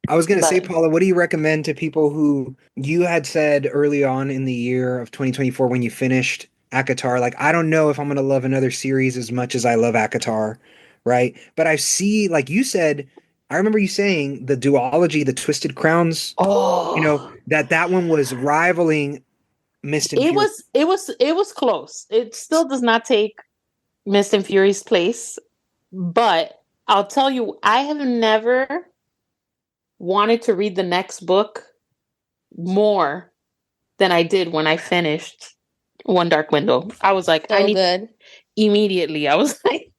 Speaker 4: I was gonna say,
Speaker 2: But
Speaker 4: Paula, what do you recommend to people who you had said early on in the year of 2024 when you finished ACOTAR, like, I don't know if I'm gonna love another series as much as I love ACOTAR, right? But I see, like you said, I remember you saying the duology, the Twisted Crowns,
Speaker 2: oh,
Speaker 4: that one was rivaling Mist and Fury.
Speaker 2: it was close. It still does not take Mist and Fury's place, but I'll tell you, I have never wanted to read the next book more than I did when I finished One Dark Window. I was like, I
Speaker 3: So
Speaker 2: need
Speaker 3: good.
Speaker 2: immediately. I was like,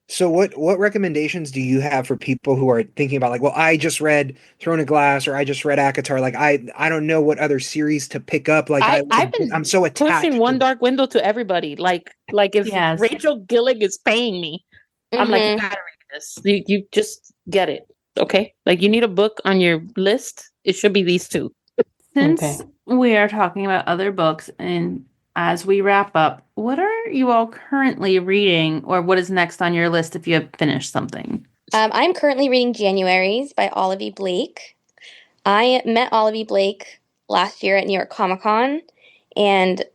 Speaker 4: So what recommendations do you have for people who are thinking about, like, well, I just read Throne of Glass or I just read ACOTAR, like I don't know what other series to pick up, like
Speaker 2: I've been
Speaker 4: I'm so
Speaker 2: pushing
Speaker 4: attached
Speaker 2: One
Speaker 4: to.
Speaker 2: Dark Window to everybody. Like if
Speaker 1: Yes.
Speaker 2: Rachel Gillig is paying me, I'm like, you
Speaker 3: Mm-hmm.
Speaker 2: gotta read this. You just get it. Okay? Like you need a book on your list. It should be these two.
Speaker 1: Since
Speaker 2: Okay.
Speaker 1: we are talking about other books, and as we wrap up, what are you all currently reading, or what is next on your list if you have finished something?
Speaker 3: I'm currently reading Januaries by Olivia Blake. I met Olivia Blake last year at New York Comic Con, and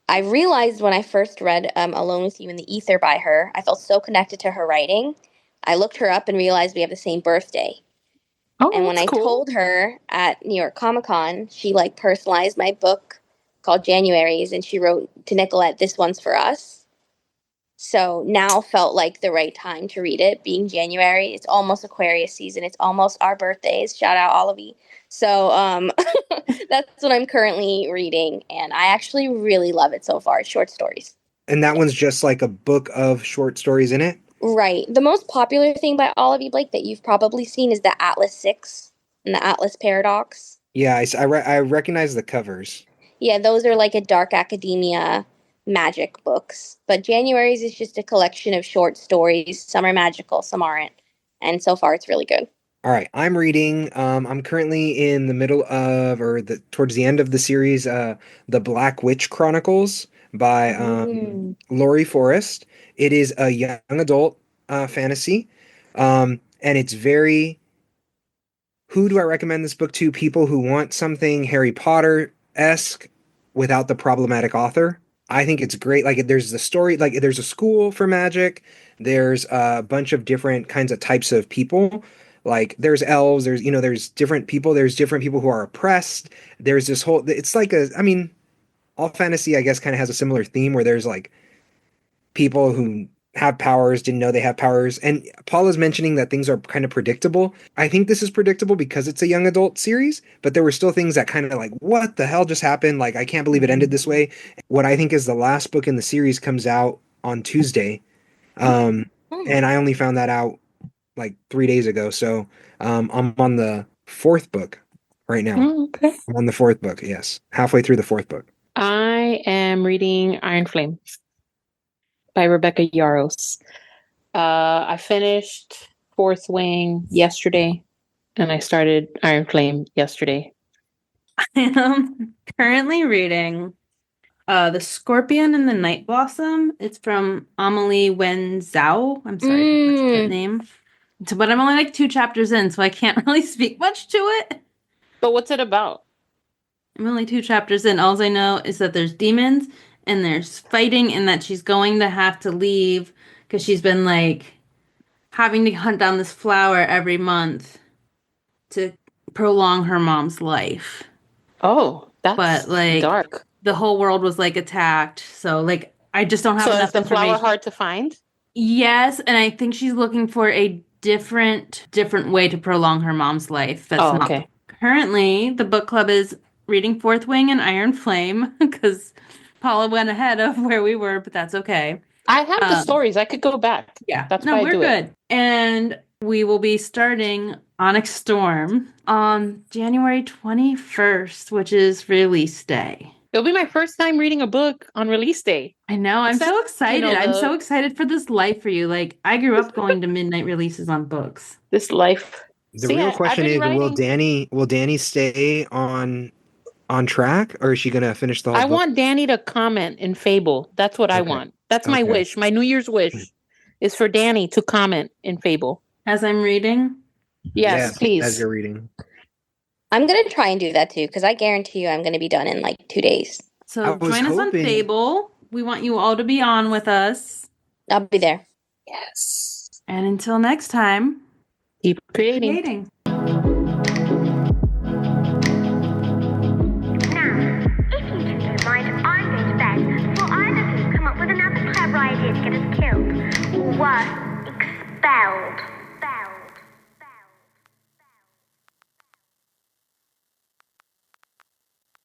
Speaker 3: I realized when I first read Alone with You in the Ether by her, I felt so connected to her writing. I looked her up and realized we have the same birthday.
Speaker 2: Oh,
Speaker 3: And when
Speaker 2: that's
Speaker 3: I
Speaker 2: cool.
Speaker 3: told her at New York Comic Con, she like personalized my book called Januaries, and she wrote to Nicollette, "This one's for us." So now felt like the right time to read it, being January. It's almost Aquarius season. It's almost our birthdays. Shout out all of you. So that's what I'm currently reading, and I actually really love it so far. It's short stories.
Speaker 4: And that one's just like a book of short stories in it.
Speaker 3: Right. The most popular thing by Olivia Blake that you've probably seen is the Atlas Six and the Atlas Paradox.
Speaker 4: Yeah, I recognize the covers.
Speaker 3: Yeah, those are like a dark academia magic books. But January's is just a collection of short stories. Some are magical, some aren't. And so far, it's really good.
Speaker 4: All right, I'm reading. I'm currently in the middle of, or the towards the end of the series, The Black Witch Chronicles by
Speaker 2: Mm.
Speaker 4: Laurie Forrest. It is a young adult fantasy, and it's very. Who do I recommend this book to? People who want something Harry Potter-esque without the problematic author. I think it's great. Like there's the story, like there's a school for magic. There's a bunch of different kinds of types of people. Like there's elves, there's different people, there's different people who are oppressed. There's this whole it's like I mean, all fantasy I guess kind of has a similar theme where there's like people who have powers didn't know they have powers. And Paula's mentioning that things are kind of predictable. I think this is predictable because it's a young adult series, but there were still things that kind of like, what the hell just happened? Like, I can't believe it ended this way. What I think is the last book in the series comes out on Tuesday. Um,
Speaker 3: Hmm.
Speaker 4: and I only found that out like 3 days ago. So I'm on the fourth book right now.
Speaker 2: Oh, okay.
Speaker 4: I'm on the fourth book. Yes. Halfway through the fourth book.
Speaker 2: I am reading Iron Flame by Rebecca Yarros. I finished Fourth Wing yesterday, and I started Iron Flame yesterday.
Speaker 1: I am currently reading The Scorpion and the Night Blossom. It's from Amelie Wen Zhao. I'm sorry if I butchered that
Speaker 3: Mm.
Speaker 1: name. But I'm only like 2 chapters in, so I can't really speak much to it.
Speaker 2: But what's it about?
Speaker 1: I'm only 2 chapters in. All I know is that there's demons and there's fighting, and that she's going to have to leave because she's been like having to hunt down this flower every month to prolong her mom's life.
Speaker 2: Oh,
Speaker 1: But
Speaker 2: that's
Speaker 1: like
Speaker 2: dark.
Speaker 1: the whole world was like attacked. So like I just don't have
Speaker 2: So is
Speaker 1: enough
Speaker 2: the flower
Speaker 1: information.
Speaker 2: hard to find?
Speaker 1: Yes, and I think she's looking for a different way to prolong her mom's life. That's
Speaker 2: Oh,
Speaker 1: not
Speaker 2: okay.
Speaker 1: currently the book club is reading Fourth Wing and Iron Flame because Paula went ahead of where we were, but that's okay.
Speaker 2: I have the
Speaker 1: Um,
Speaker 2: stories. I could go back.
Speaker 1: yeah,
Speaker 2: That's
Speaker 1: no,
Speaker 2: why I
Speaker 1: we're
Speaker 2: do it.
Speaker 1: good. And we will be starting Onyx Storm on January 21st, which is release day.
Speaker 2: It'll be my first time reading a book on release day.
Speaker 1: I know, I'm so
Speaker 2: Except,
Speaker 1: excited. I'm so
Speaker 2: the
Speaker 1: excited for this life for you. Like, I grew up going to midnight releases on books.
Speaker 2: this life.
Speaker 4: The
Speaker 2: See,
Speaker 4: real
Speaker 2: I've
Speaker 4: question
Speaker 2: been
Speaker 4: is,
Speaker 2: writing.
Speaker 4: Will Danny stay on track, or is she gonna finish the whole
Speaker 2: I
Speaker 4: book?
Speaker 2: want Danny to comment in Fable. That's what I
Speaker 4: Okay.
Speaker 2: want. That's my
Speaker 4: Okay.
Speaker 2: wish. My New Year's wish is for Danny to comment in Fable.
Speaker 1: As I'm reading,
Speaker 2: Yes,
Speaker 4: as
Speaker 2: please.
Speaker 4: you're reading.
Speaker 3: I'm going to try and do that too, because I guarantee you I'm going to be done in like 2 days.
Speaker 1: So
Speaker 4: I was
Speaker 1: join us on
Speaker 4: hoping-
Speaker 1: Fable. We want you all to be on with us.
Speaker 3: I'll be there.
Speaker 2: Yes.
Speaker 1: And until next time,
Speaker 2: Keep creating.
Speaker 1: creating.
Speaker 5: Now, if you two don't mind, I'm going to bed before either of you come up with another clever idea to get us killed, or worse, expelled.